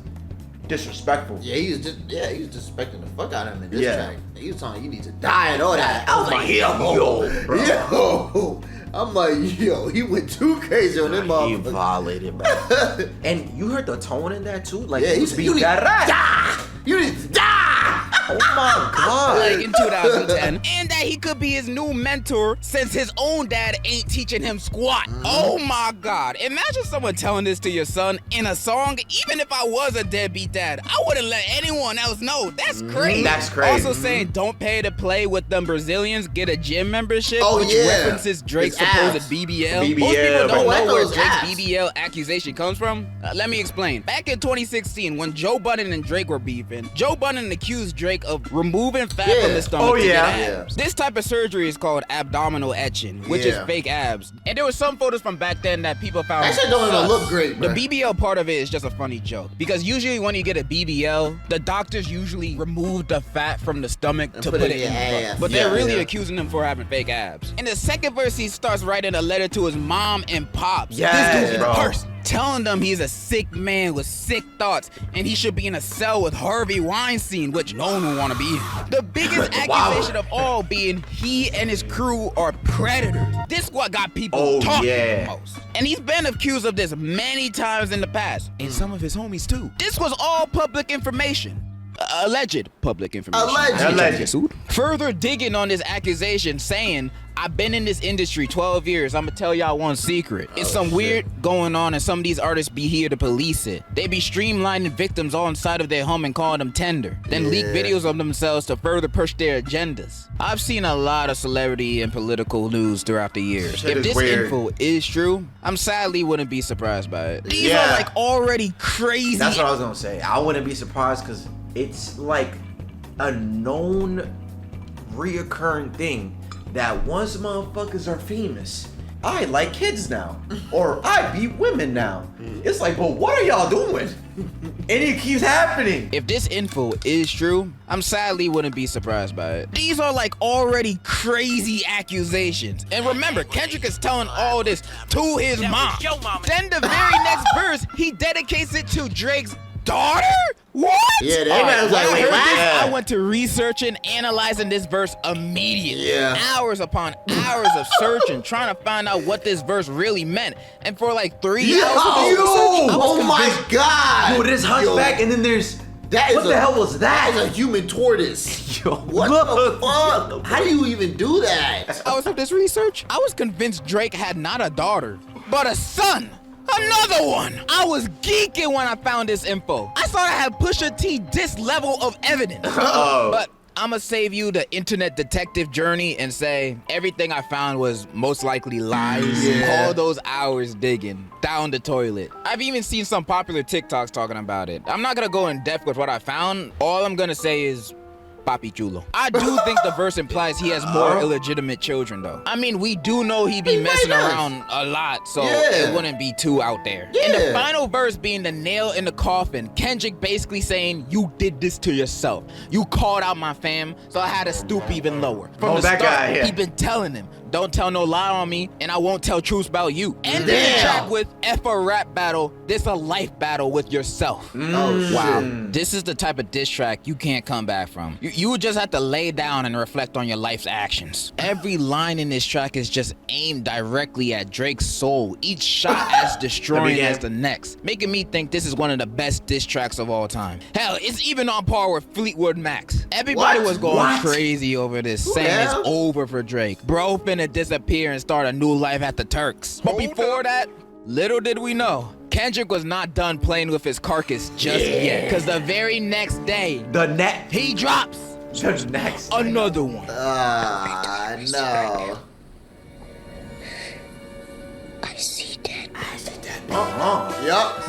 S1: disrespectful.
S2: Yeah, he was disrespecting the fuck out of him in this
S1: Yeah.
S2: track. He was telling you need to die and all that. I was like,
S1: yo, bro.
S2: yo. I'm like, yo, he went too crazy on this
S1: He
S2: motherfucker.
S1: violated, bro. And you heard the tone in that too? Like
S2: Yeah, he
S1: he
S2: said,
S1: be
S2: you need to
S1: that
S2: die. You need to die.
S1: Oh my god.
S3: like in 2010, and that he could be his new mentor since his own dad ain't teaching him squat. Oh my God. Imagine someone telling this to your son in a song. Even if I was a deadbeat dad, I wouldn't let anyone else know. That's crazy.
S1: That's crazy.
S3: Also saying don't pay to play with them Brazilians, get a gym membership,
S2: Oh,
S3: which
S2: yeah.
S3: references Drake's
S2: His
S3: supposed
S2: abs.
S3: BBL.
S1: BBL,
S3: Most people don't
S2: bro.
S3: know where
S2: Those
S3: Drake's
S2: abs.
S3: BBL accusation comes from. Let me explain. Back in 2016, when Joe Budden and Drake were beefing, Joe Budden accused Drake of removing fat from his stomach
S1: Oh,
S3: to
S1: yeah.
S3: get abs. This type of surgery is called abdominal etching, which is
S2: Yeah.
S3: fake abs. And there were some photos from back then that people found.
S2: That shit don't even
S3: sus.
S2: look great,
S3: The
S2: bro.
S3: BBL part of it is just a funny joke because usually when you get a BBL, the doctors usually remove the fat from the stomach to put it in your
S2: ass.
S3: butt. But they're
S1: Yeah,
S3: really
S1: yeah.
S3: accusing him for having fake abs. In the second verse, he starts writing a letter to his mom and pops.
S1: Yes,
S3: This dude's
S1: bro.
S3: cursed, telling them he's a sick man with sick thoughts and he should be in a cell with Harvey Weinstein, which no one would want to be in. The biggest
S1: Wow.
S3: accusation of all being he and his crew are predators. This is what got people
S1: Oh,
S3: talking
S1: yeah.
S3: the most. And he's been accused of this many times in the past. And some of his homies too. This was all public information. Alleged public information.
S2: Alleged.
S3: Sued. Further digging on this accusation, saying, I've been in this industry 12 years. I'm gonna tell y'all one secret. It's some weird going on and some of these artists be here to police it. They be streamlining victims all inside of their home and calling them tender. Then leak videos of themselves to further push their agendas. I've seen a lot of celebrity and political news throughout the years.
S1: Shit
S3: If
S1: is
S3: this
S1: weird.
S3: info is true, I'm sadly wouldn't be surprised by it. These
S1: Yeah.
S3: are like already crazy.
S1: That's what I was gonna say. I wouldn't be surprised because it's like a known reoccurring thing that once motherfuckers are famous, I like kids now, or I beat women now. It's like, but what are y'all doing? And it keeps happening.
S3: If this info is true, I'm sadly wouldn't be surprised by it. These are like already crazy accusations. And remember, Kendrick is telling all this to his mom. Then the very next verse, he dedicates it to Drake's daughter? What?
S2: Yeah, that was like,
S3: When I
S2: wait,
S3: heard
S2: what?
S3: this, I went to researching, analyzing this verse immediately.
S2: Yeah.
S3: Hours upon hours of searching, trying to find out what this verse really meant. And for like 3
S2: Yo,
S3: hours of this research, I was
S2: oh my
S3: convinced-
S2: God.
S1: Yo, there's Hunchback, and then there's what the hell was that?
S2: That is a human tortoise.
S1: Yo,
S2: What the fuck? How do you even do that?
S3: hours of this research, I was convinced Drake had not a daughter, but a son. Another one! I was geeking when I found this info. I thought I had Pusha T this level of evidence. But I'ma save you the internet detective journey and say everything I found was most likely lies.
S2: Yeah.
S3: All those hours digging down the toilet. I've even seen some popular TikToks talking about it. I'm not gonna go in depth with what I found. All I'm gonna say is Papi Chulo. I do think the verse implies he has more illegitimate children, though. I mean, we do know he be messing around a lot, so it wouldn't be too out there.
S2: Yeah.
S3: And the final verse being the nail in the coffin, Kendrick basically saying, you did this to yourself. You called out my fam, so I had to stoop even lower. From the
S1: that
S3: start,
S1: guy, yeah.
S3: he been telling him, don't tell no lie on me, and I won't tell truths about you. Ending the track with F a rap battle, this a life battle with yourself.
S2: Oh,
S3: Wow.
S2: shit.
S3: This is the type of diss track you can't come back from. You would just have to lay down and reflect on your life's actions. Every line in this track is just aimed directly at Drake's soul, each shot as destroying as the next, making me think this is one of the best diss tracks of all time. Hell, it's even on par with Fleetwood Mac's. Everybody was going crazy over this, saying it's over for Drake. Bro finna disappear and start a new life at the Turks. But before that, little did we know, Kendrick was not done playing with his carcass just yet. Cause the very next day, he drops another one.
S2: No.
S7: I see dead.
S2: Yup.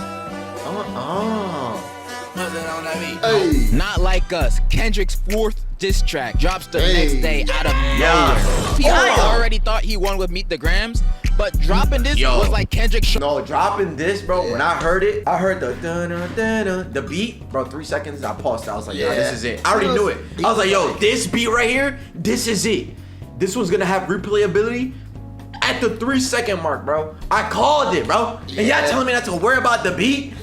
S3: Hey. Not like us. Kendrick's fourth diss track drops the next day out of nowhere. People already thought he won with Meet the Grams, but dropping this was like Kendrick.
S1: No, dropping this, bro. When I heard it, I heard the beat, bro. 3 seconds, I paused. I was like, yo, this is it. I already knew it. I was like, yo, this beat right here, this is it. This was gonna have replayability at the 3-second mark, bro. I called it, bro. And y'all telling me not to worry about the beat?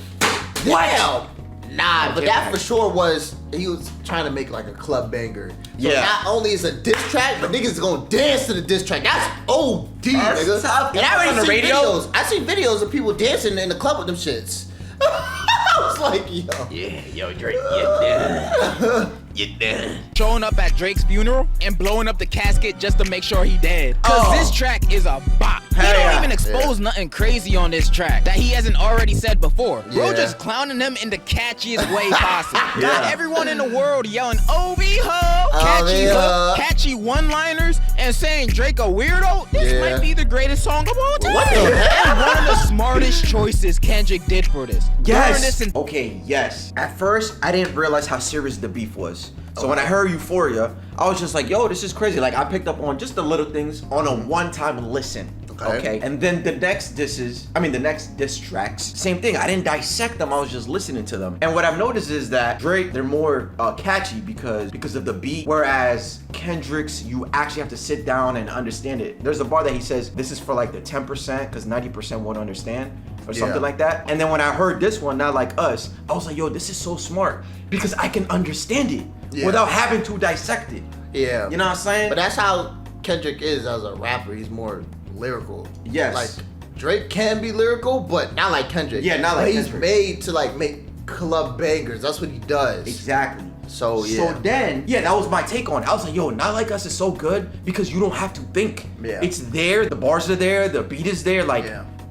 S1: What?
S2: Nah, but that for sure was, he was trying to make like a club banger. So not only is it a diss track, but niggas is gonna dance to the diss track. That's OD, nigga.
S1: Tough.
S2: And I already
S1: On the
S2: seen
S1: radio?
S2: videos. I seen videos of people dancing in the club with them shits. I was like, yo.
S1: Yeah, yo, Drake, you're dead. You're dead.
S3: Showing up at Drake's funeral and blowing up the casket just to make sure he dead. Cause this track is a bop. He don't even expose nothing crazy on this track that he hasn't already said before. Bro just clowning him in the catchiest way possible. Got everyone in the world yelling, OB ho, catchy hook, catchy one-liners, and saying Drake a weirdo. This might be the greatest song of all time.
S2: What the hell?
S3: And one of the smartest choices Kendrick did for this.
S1: Yes. Okay, yes. At first, I didn't realize how serious the beef was. So when I heard Euphoria, I was just like, yo, this is crazy. Like, I picked up on just the little things on a one-time listen. Okay. And then the next diss tracks, same thing. I didn't dissect them. I was just listening to them. And what I've noticed is that Drake, they're more catchy because of the beat. Whereas Kendrick's, you actually have to sit down and understand it. There's a bar that he says, this is for like the 10% because 90% won't understand or something like that. And then when I heard this one, Not Like Us, I was like, yo, this is so smart because I can understand it without having to dissect it.
S2: Yeah.
S1: You know what I'm saying?
S2: But that's how Kendrick is as a rapper. He's more lyrical.
S1: Yes.
S2: Like Drake can be lyrical, but not like Kendrick.
S1: Yeah, not like
S2: He's
S1: Kendrick.
S2: made to like make club bangers. That's what he does.
S1: Exactly.
S2: So
S1: So then, that was my take on it. I was like, yo, Not Like Us is so good because you don't have to think.
S2: Yeah.
S1: It's there, the bars are there, the beat is there. Like,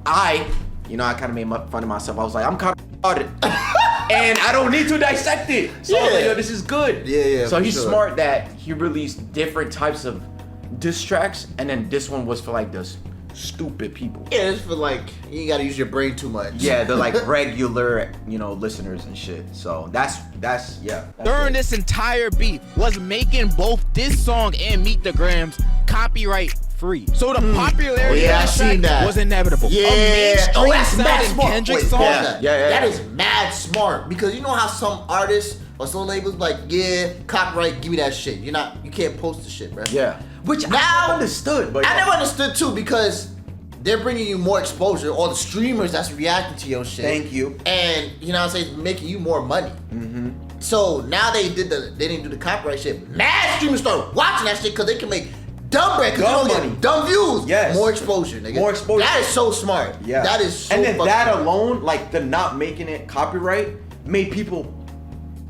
S1: I kind of made fun of myself. I was like, I'm kind of about it. And I don't need to dissect it. So I was like, yo, this is good.
S2: Yeah.
S1: So he's
S2: sure.
S1: smart that he released different types of diss tracks, and then this one was for like this stupid people.
S2: Yeah, it's for like, you gotta use your brain too much.
S1: Yeah, they're like regular, listeners and shit. So that's
S3: During this entire beef was making both this song and Meet the Grams copyright free. So the popularity
S2: Yeah, I
S3: of that
S2: seen
S3: track
S2: that.
S3: was inevitable.
S2: Yeah.
S3: A mainstream
S2: that's mad
S3: sounding
S2: smart.
S3: Kendrick
S2: Wait,
S3: song.
S2: pause that.
S1: Yeah.
S2: That is mad smart because you know how some artists or some labels like, yeah, copyright, give me that shit. You can't post the shit, bro.
S1: Yeah. Which
S2: Now-
S1: I never understood, but
S2: I never understood too because they're bringing you more exposure. All the streamers that's reacting to your shit.
S1: Thank you.
S2: And you know what I'm saying, making you more money. Mm-hmm. So now they didn't do the copyright shit. Mad streamers start watching that shit because they can make dumb bread because
S1: Dumb
S2: they don't
S1: money.
S2: get dumb views.
S1: Yes.
S2: More exposure, nigga.
S1: More exposure.
S2: That is so smart.
S1: Yeah.
S2: That is so
S1: And then
S2: fucking
S1: that
S2: smart.
S1: alone, like the not making it copyright, made people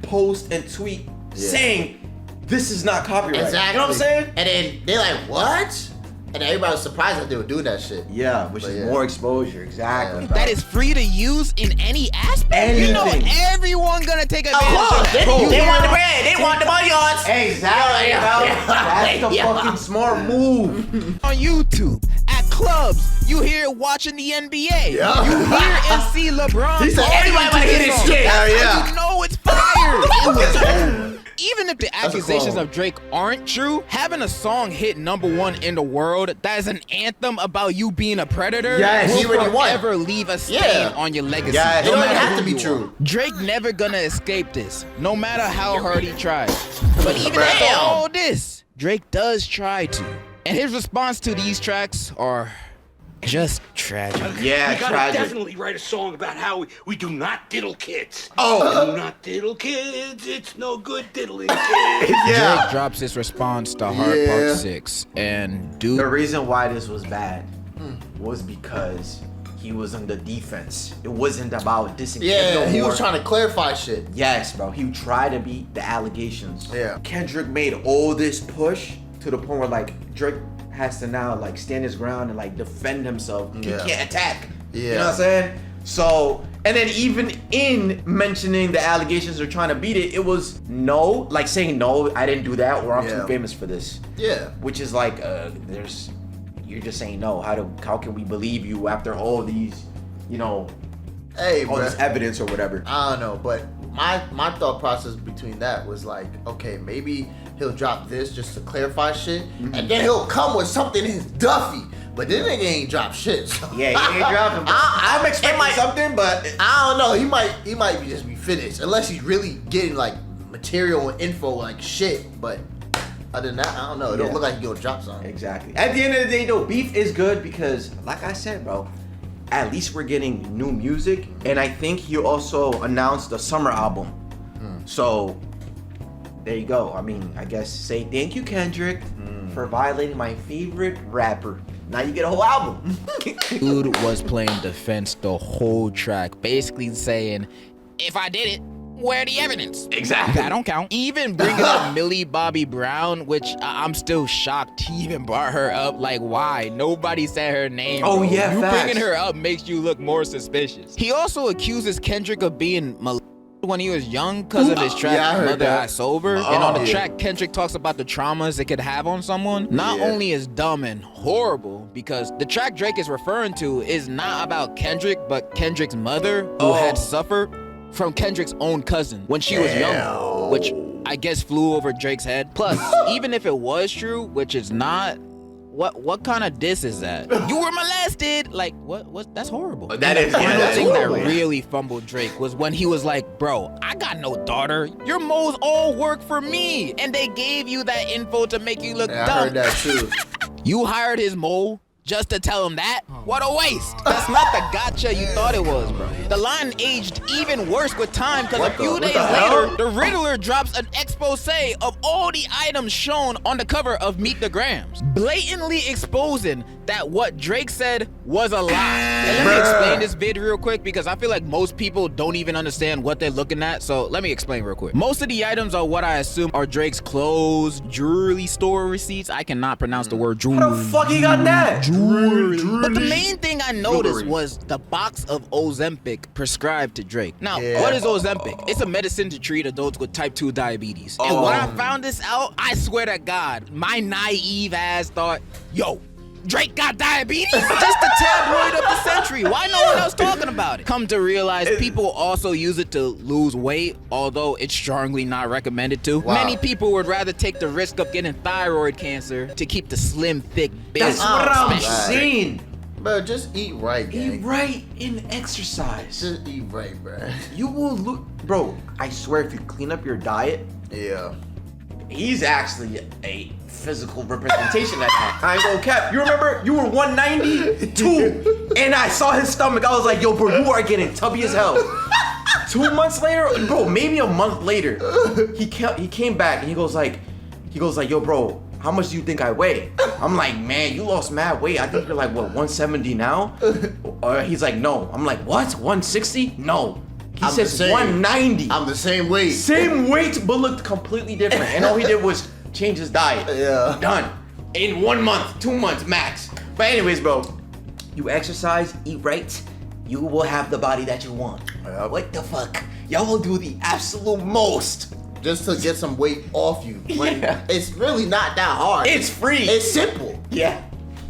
S1: post and tweet saying this is not copyright.
S2: Exactly.
S1: You know what I'm saying?
S2: And then they're like, what? And everybody was surprised that they were doing that shit.
S1: Yeah, which
S2: But
S1: is
S2: yeah.
S1: more exposure. Exactly.
S2: Yeah.
S1: bro.
S3: That is free to use in any aspect. You know
S1: Anything.
S3: everyone gonna take advantage
S2: Of
S3: of
S2: course,
S3: that.
S2: they want the bread. They want the money on.
S1: Exactly,
S2: Yeah,
S1: bro.
S2: yeah.
S1: That's the
S2: Yeah.
S1: fucking smart move.
S3: On YouTube, at clubs, you hear it watching the NBA.
S2: Yeah.
S3: You hear and see LeBron.
S2: He said,
S3: partying
S2: everybody
S3: to
S2: wanna hear this
S3: song.
S2: shit.
S3: That's
S2: Hell
S3: how
S2: yeah.
S3: you know it's fire. It was over. Even if the
S2: a
S3: accusations
S2: clone.
S3: of Drake aren't true, having a song hit #1 in the world that is an anthem about you being a predator
S1: Yes.
S2: He
S3: will
S2: already won.
S3: forever leave a stain
S2: Yeah.
S3: on your legacy.
S1: Yes.
S2: It don't
S3: no
S2: even
S3: matter
S2: have to
S3: who
S2: be
S3: you
S2: true.
S3: are. Drake never gonna escape this, no matter how hard he tries. But even after
S2: Damn.
S3: all this, Drake does try to. And his response to these tracks are just tragic.
S1: Yeah,
S8: we gotta
S1: tragic.
S8: definitely write a song about how we do not diddle kids.
S1: Oh.
S8: Do not diddle kids. It's no good diddling kids.
S3: Drake drops his response to Hard
S2: Yeah.
S3: Part 6, and dude,
S1: The reason why this was bad was because he was on the defense. It wasn't about dissing
S2: Yeah,
S1: Kendrick no
S2: he
S1: more.
S2: was trying to clarify shit.
S1: Yes, bro. He tried to beat the allegations.
S2: Yeah.
S1: Kendrick made all this push to the point where like Drake has to now like stand his ground and like defend himself.
S2: Yeah.
S1: He can't attack.
S2: Yeah.
S1: You know what I'm saying? So, and then even in mentioning the allegations or trying to beat it, it was no, like saying no, I didn't do that, or I'm
S2: Yeah.
S1: too famous for this.
S2: Yeah.
S1: Which is like, you're just saying no. How can we believe you after all these, you know,
S2: Hey,
S1: all
S2: bro.
S1: this evidence or whatever?
S2: I don't know, but my thought process between that was like, okay, maybe he'll drop this just to clarify shit, and then he'll come with something in his Duffy. But this nigga ain't drop shit. So.
S1: Yeah, he ain't dropping. I'm expecting something, but
S2: I don't know. He might just be finished unless he's really getting like material and info like shit. But other than that, I don't know. It don't
S1: Yeah.
S2: look like he gonna drop something.
S1: exactly. At the end of the day, though, beef is good because, like I said, bro, at least we're getting new music, and I think he also announced a summer album. So there you go. I mean, I guess say thank you, Kendrick, for violating my favorite rapper. Now you get a whole album.
S3: dude was playing defense the whole track, basically saying, if I did it, where the evidence?
S1: Exactly.
S3: That don't count. Even bringing up Millie Bobby Brown, which I'm still shocked he even brought her up. Like, why? Nobody said her name.
S1: Oh,
S3: bro.
S1: yeah,
S3: You
S1: facts.
S3: bringing her up makes you look more suspicious. He also accuses Kendrick of being molested when he was young because of his track
S2: Yeah, I heard
S3: Mother
S2: that.
S3: I Sober. And on the
S2: Oh.
S3: track, Kendrick talks about the traumas it could have on someone. Not
S2: Yeah.
S3: only is dumb and horrible, because the track Drake is referring to is not about Kendrick, but Kendrick's mother, who had suffered from Kendrick's own cousin when she was young, which I guess flew over Drake's head. Plus, even if it was true, which it's not, what kind of diss is that? You were molested. Like, what? That's horrible.
S1: That is-
S3: the
S1: yeah,
S3: final
S1: that's
S3: thing
S1: horrible.
S3: that really fumbled Drake was when he was like, bro, I got no daughter. Your moles all work for me. And they gave you that info to make you look
S2: Yeah, I
S3: dumb.
S2: heard that too.
S3: You hired his mole just to tell him that? What a waste. That's not the gotcha you thought it was, bro. The line aged even worse with time because a few days later, the Riddler drops an expose of all the items shown on the cover of Meet the Grams, blatantly exposing that what Drake said was a lie. And let me explain this vid real quick because I feel like most people don't even understand what they're looking at. So let me explain real quick. Most of the items are what I assume are Drake's clothes, jewelry store receipts. I cannot pronounce the word jewelry.
S1: How the fuck he got that?
S3: But the main thing I noticed was the box of Ozempic prescribed to Drake. Now, what is Ozempic? It's a medicine to treat adults with type 2 diabetes. And when I found this out, I swear to God, my naive ass thought, yo, Drake got diabetes? Just the tabloid of the century. Why no one else talking about it? Come to realize people also use it to lose weight, although it's strongly not recommended to.
S2: Wow.
S3: Many people would rather take the risk of getting thyroid cancer to keep the slim, thick build.
S1: That's what I'm
S3: Especially-
S1: saying.
S2: Bro, just eat right, gang.
S1: Eat right and exercise.
S2: Just eat right, bro.
S1: You will look, bro. I swear, if you clean up your diet,
S2: Yeah.
S1: he's actually a physical representation of that. I ain't gonna cap. You remember you were 192, and I saw his stomach. I was like, yo, bro, you are getting tubby as hell. 2 months later, bro, maybe a month later, he came back and he goes like, yo, bro, how much do you think I weigh? I'm like, man, you lost mad weight. I think you're like, what, 170 now? He's like, no. I'm like, what? 160? No. He
S2: I'm the
S1: says
S2: same.
S1: 190.
S2: I'm the same weight.
S1: Same weight, but looked completely different. And all he did was change his diet.
S2: Yeah.
S1: Done. In 1 month, 2 months max. But anyways, bro, you exercise, eat right, you will have the body that you want. What the fuck? Y'all will do the absolute most.
S2: Just to get some weight off you. Like,
S1: Yeah.
S2: it's really not that hard.
S1: It's free.
S2: It's simple.
S1: Yeah.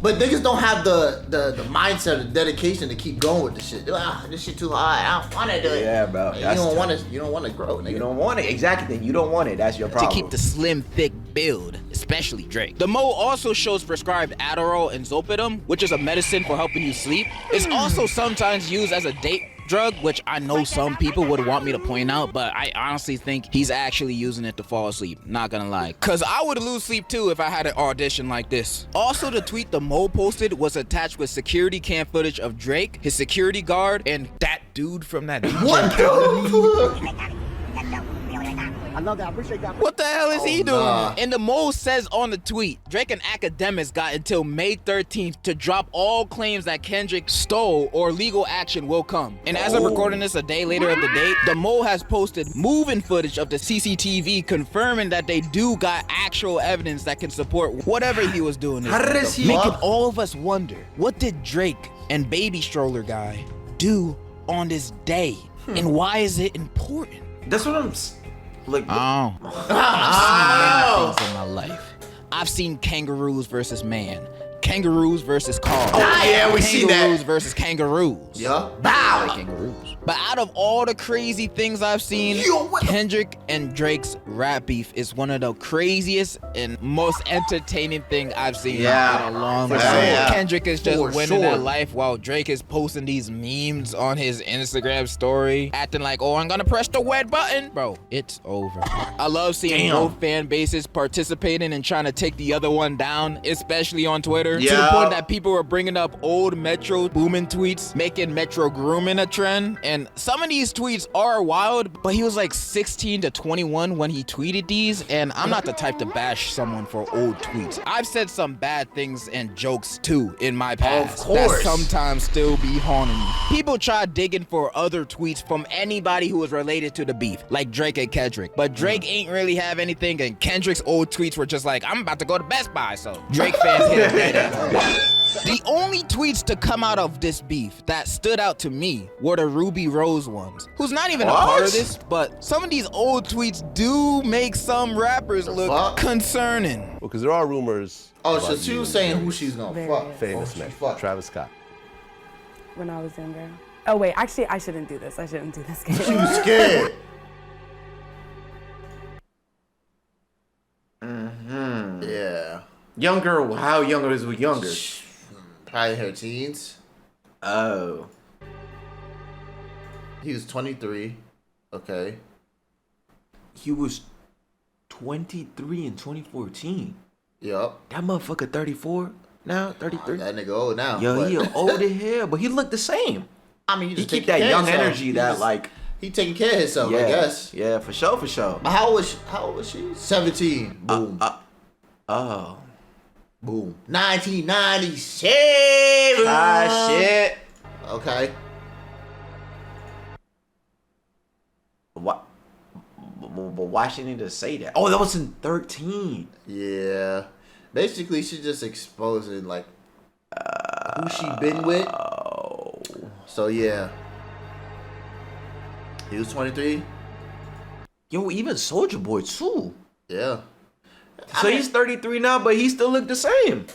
S2: But niggas don't have the mindset, the dedication to keep going with the shit. They're like, this shit too hard. I don't want to do it.
S1: Yeah, bro.
S2: You
S1: That's
S2: don't
S1: tough.
S2: want to. You don't want to grow, nigga.
S1: You don't want it. Exactly. You don't want it. That's your
S3: to
S1: problem.
S3: keep the slim, thick build, especially Drake. The Mo also shows prescribed Adderall and Zolpidem, which is a medicine for helping you sleep. It's also sometimes used as a date drug, which I know some people would want me to point out, but I honestly think he's actually using it to fall asleep, not gonna lie. Cause I would lose sleep too if I had an audition like this. Also, the tweet the Mo posted was attached with security cam footage of Drake, his security guard, and that dude from that DJ.
S8: I love that. I appreciate that.
S3: What the hell is he doing?
S2: nah.
S3: And the Mo says on the tweet, Drake and academics got until May 13th to drop all claims that Kendrick stole or legal action will come. And as I'm recording this a day later of the date, the Mo has posted moving footage of the CCTV confirming that they do got actual evidence that can support whatever he was doing.
S1: How does he-
S3: Making all of us wonder, what did Drake and Baby Stroller Guy do on this day? And why is it important?
S1: That's what I'm like.
S3: I've seen many things in my life. I've seen kangaroos versus man, kangaroos versus cars.
S1: Oh, yeah, we see that.
S3: Kangaroos versus kangaroos.
S2: Yeah.
S3: I like kangaroos. But out of all the crazy things I've seen, Kendrick and Drake's rap beef is one of the craziest and most entertaining thing I've seen
S1: Yeah,
S3: in a long
S1: for
S3: time.
S1: sure. Yeah.
S3: Kendrick is just
S2: For
S3: winning
S2: sure.
S3: at life while Drake is posting these memes on his Instagram story, acting like, oh, I'm gonna press the red button. Bro, it's over. I love seeing
S1: Damn.
S3: both fan bases participating and trying to take the other one down, especially on Twitter. To the
S1: Yeah.
S3: point that people were bringing up old Metro booming tweets, making Metro grooming a trend. And some of these tweets are wild, but he was like 16 to 21 when he tweeted these. And I'm not the type to bash someone for old tweets. I've said some bad things and jokes too in my past
S1: course.
S3: that sometimes still be haunting me. People try digging for other tweets from anybody who is related to the beef, like Drake and Kendrick. But Drake ain't really have anything, and Kendrick's old tweets were just like, I'm about to go to Best Buy, so Drake fans hit him dead. The only tweets to come out of this beef that stood out to me were the Ruby Rose ones, who's not even a part of
S1: What?
S3: this, but some of these old tweets do make some rappers look
S2: fuck?
S3: concerning.
S9: Well, because there are rumors.
S2: Oh,
S9: about
S2: so she
S9: you
S2: was saying who she's gonna
S7: Very
S2: fuck.
S9: famous
S2: Who
S9: man,
S2: she fuck.
S9: Travis Scott.
S7: when I was younger. Oh wait, actually I shouldn't do this. I shouldn't do this game.
S2: She was scared. Yeah.
S1: Younger? How younger is we younger?
S2: Probably her teens.
S1: Oh.
S2: He was 23. Okay.
S1: He was 23 in 2014.
S2: Yup.
S1: That motherfucker 34 now, 33.
S2: That nigga old now.
S1: Yo,
S2: but-
S1: he old as hell, but he looked the same.
S2: I mean,
S1: He
S2: just
S1: keep
S2: taking
S1: that
S2: care of
S1: young
S2: himself.
S1: energy that like.
S2: He taking care of himself,
S1: Yeah,
S2: I guess.
S1: yeah, for sure, for sure.
S2: But how old was she? 17. Boom.
S1: Oh.
S2: Boom. 1997.
S1: Ah, shit.
S2: Okay.
S1: What? But why she need to say that? Oh, that was in 13.
S2: Yeah. Basically, she's just exposing like who she been with.
S1: Oh.
S2: So yeah. He was 23.
S1: Yo, even Soldier Boy too.
S2: Yeah.
S1: So he's 33 now, but he still look the same.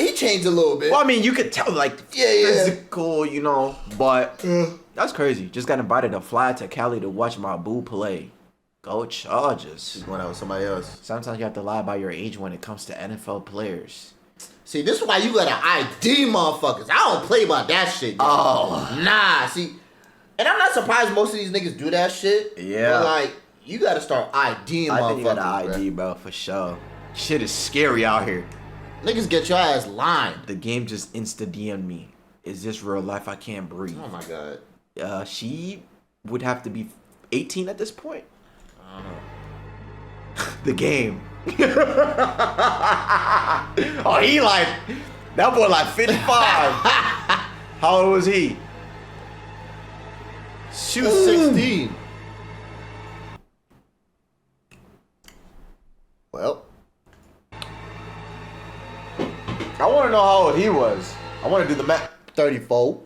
S2: he changed a little bit.
S1: Well, I mean, you could tell, like,
S2: Yeah.
S1: physical, you know, but that's crazy. Just got invited to fly to Cali to watch my boo play. Go Chargers.
S2: He's going out with somebody else.
S1: Sometimes you have to lie about your age when it comes to NFL players.
S2: See, this is why you gotta ID motherfuckers. I don't play about that shit.
S1: Oh.
S2: Nah, see. And I'm not surprised most of these niggas do that shit.
S1: Yeah.
S2: But, like, you gotta start IDing motherfuckers.
S1: I think you got an ID, bro, for sure. Shit is scary out here.
S2: Niggas get your ass lined.
S1: The game just insta-DM'd me. Is this real life? I can't breathe.
S2: Oh, my God.
S1: She would have to be 18 at this point. The game. Oh, he like, that boy like 55. How old was he?
S2: She was 16. Well,
S1: I want to know how old he was. I want to do the math.
S2: 34.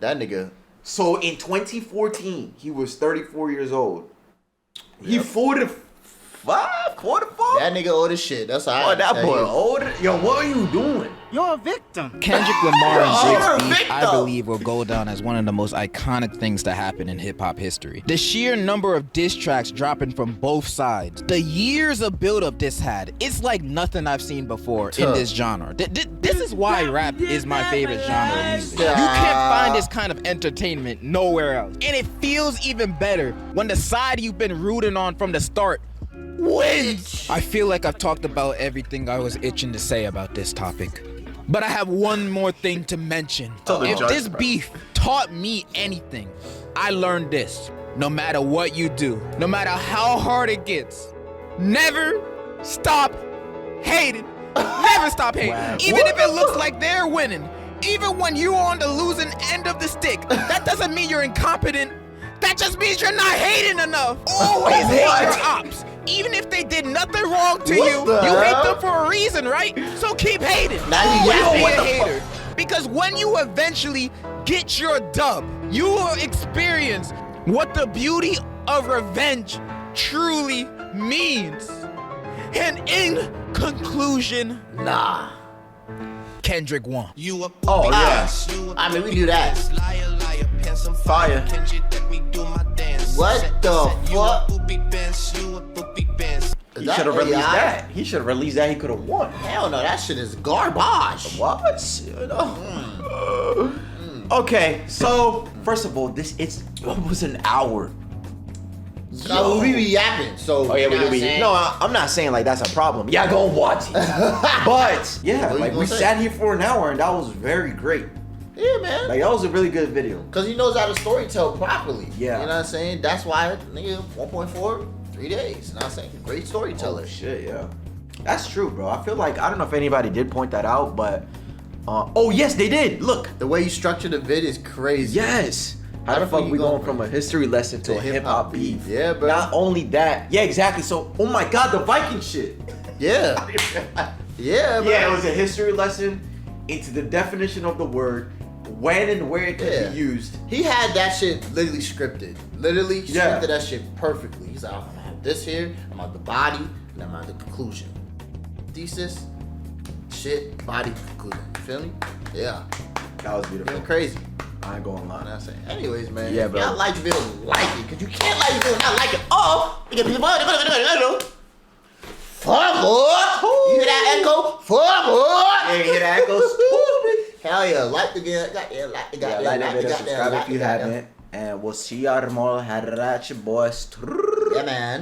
S2: That nigga.
S1: So in 2014, he was 34 years old. He 45, 44?
S2: That nigga old as shit. That's all
S1: Oh,
S2: right.
S1: that boy old. Yo, what are you doing?
S8: You're a victim.
S3: Kendrick Lamar and
S1: You're a
S3: Drake's beef, I
S1: victim.
S3: believe, will go down as one of the most iconic things to happen in hip-hop history. The sheer number of diss tracks dropping from both sides, the years of build-up this had, it's like nothing I've seen before in this genre. This is why rap is my favorite genre of music. You can't find this kind of entertainment nowhere else. And it feels even better when the side you've been rooting on from the start wins. I feel like I've talked about everything I was itching to say about this topic. But I have one more thing to mention. If this beef taught me anything, I learned this. No matter what you do, no matter how hard it gets, never stop hating. Never stop hating. Even if it looks like they're winning. Even when you're on the losing end of the stick. That doesn't mean you're incompetent. That just means you're not hating enough. Always hate your ops. Even if they did nothing wrong to you hate them for a reson, right? So keep hating.
S2: Now you
S3: Always be
S2: yapping.
S3: a hater. Because when you eventually get your dub, you will experience what the beauty of revenge truly means. And in conclusion,
S2: Nah.
S3: Kendrick won.
S1: Oh, yeah.
S2: I mean, we do that.
S1: Fire.
S2: What the fuck?
S1: He should have released that. He should have released that. He could have won.
S2: Hell no, that shit is garbage.
S1: What? Okay, so first of all, it's almost an hour.
S2: No, we be yapping, so.
S1: Oh yeah,
S2: you know
S1: we
S2: what I'm
S1: do.
S2: saying?
S1: No, I'm not saying like that's a problem. Yeah, go watch it. But yeah,
S2: What you
S1: like
S2: gonna
S1: we
S2: say?
S1: sat here for an hour and that was very great.
S2: Yeah, man.
S1: Like that was a really good video.
S2: Cause he knows how to storytell properly.
S1: Yeah.
S2: You know what I'm saying? That's why, nigga, 1.4, 3 days. You know what I'm saying? Great storyteller.
S1: Oh shit, yeah. That's true, bro. I feel like I don't know if anybody did point that out, but oh yes, they did. Look.
S2: The way you structure the vid is crazy.
S1: Yes. How the fuck we going from a history lesson to a hip hop beef?
S2: Yeah, bro.
S1: Not only that. Yeah, exactly. So, oh my god, the Viking shit.
S2: Yeah. Yeah, bro.
S1: Yeah, it was a history lesson into the definition of the word, when and where it can be used.
S2: He had that shit literally scripted. Literally
S1: Yeah.
S2: scripted that shit perfectly. He's like, I'm gonna have this here, I'm at the body, and I'm at the conclusion. Thesis, shit, body, conclusion. You feel me? Yeah.
S1: That was beautiful.
S2: Feeling crazy.
S1: I ain't going
S2: You know what
S1: line.
S2: I'm saying? Anyways, man.
S1: Yeah,
S2: if
S1: bro.
S2: y'all like the video, like it. Because you can't like the video and not like it. Oh, you get people. Fuck more. You hear that echo? Fuck more.
S1: Yeah, you hear that echo?
S2: Hell yeah. Like the video. Like the
S1: Yeah, like that video, subscribe if you haven't. And we'll see y'all tomorrow. Had it at your boys.
S2: Yeah, man.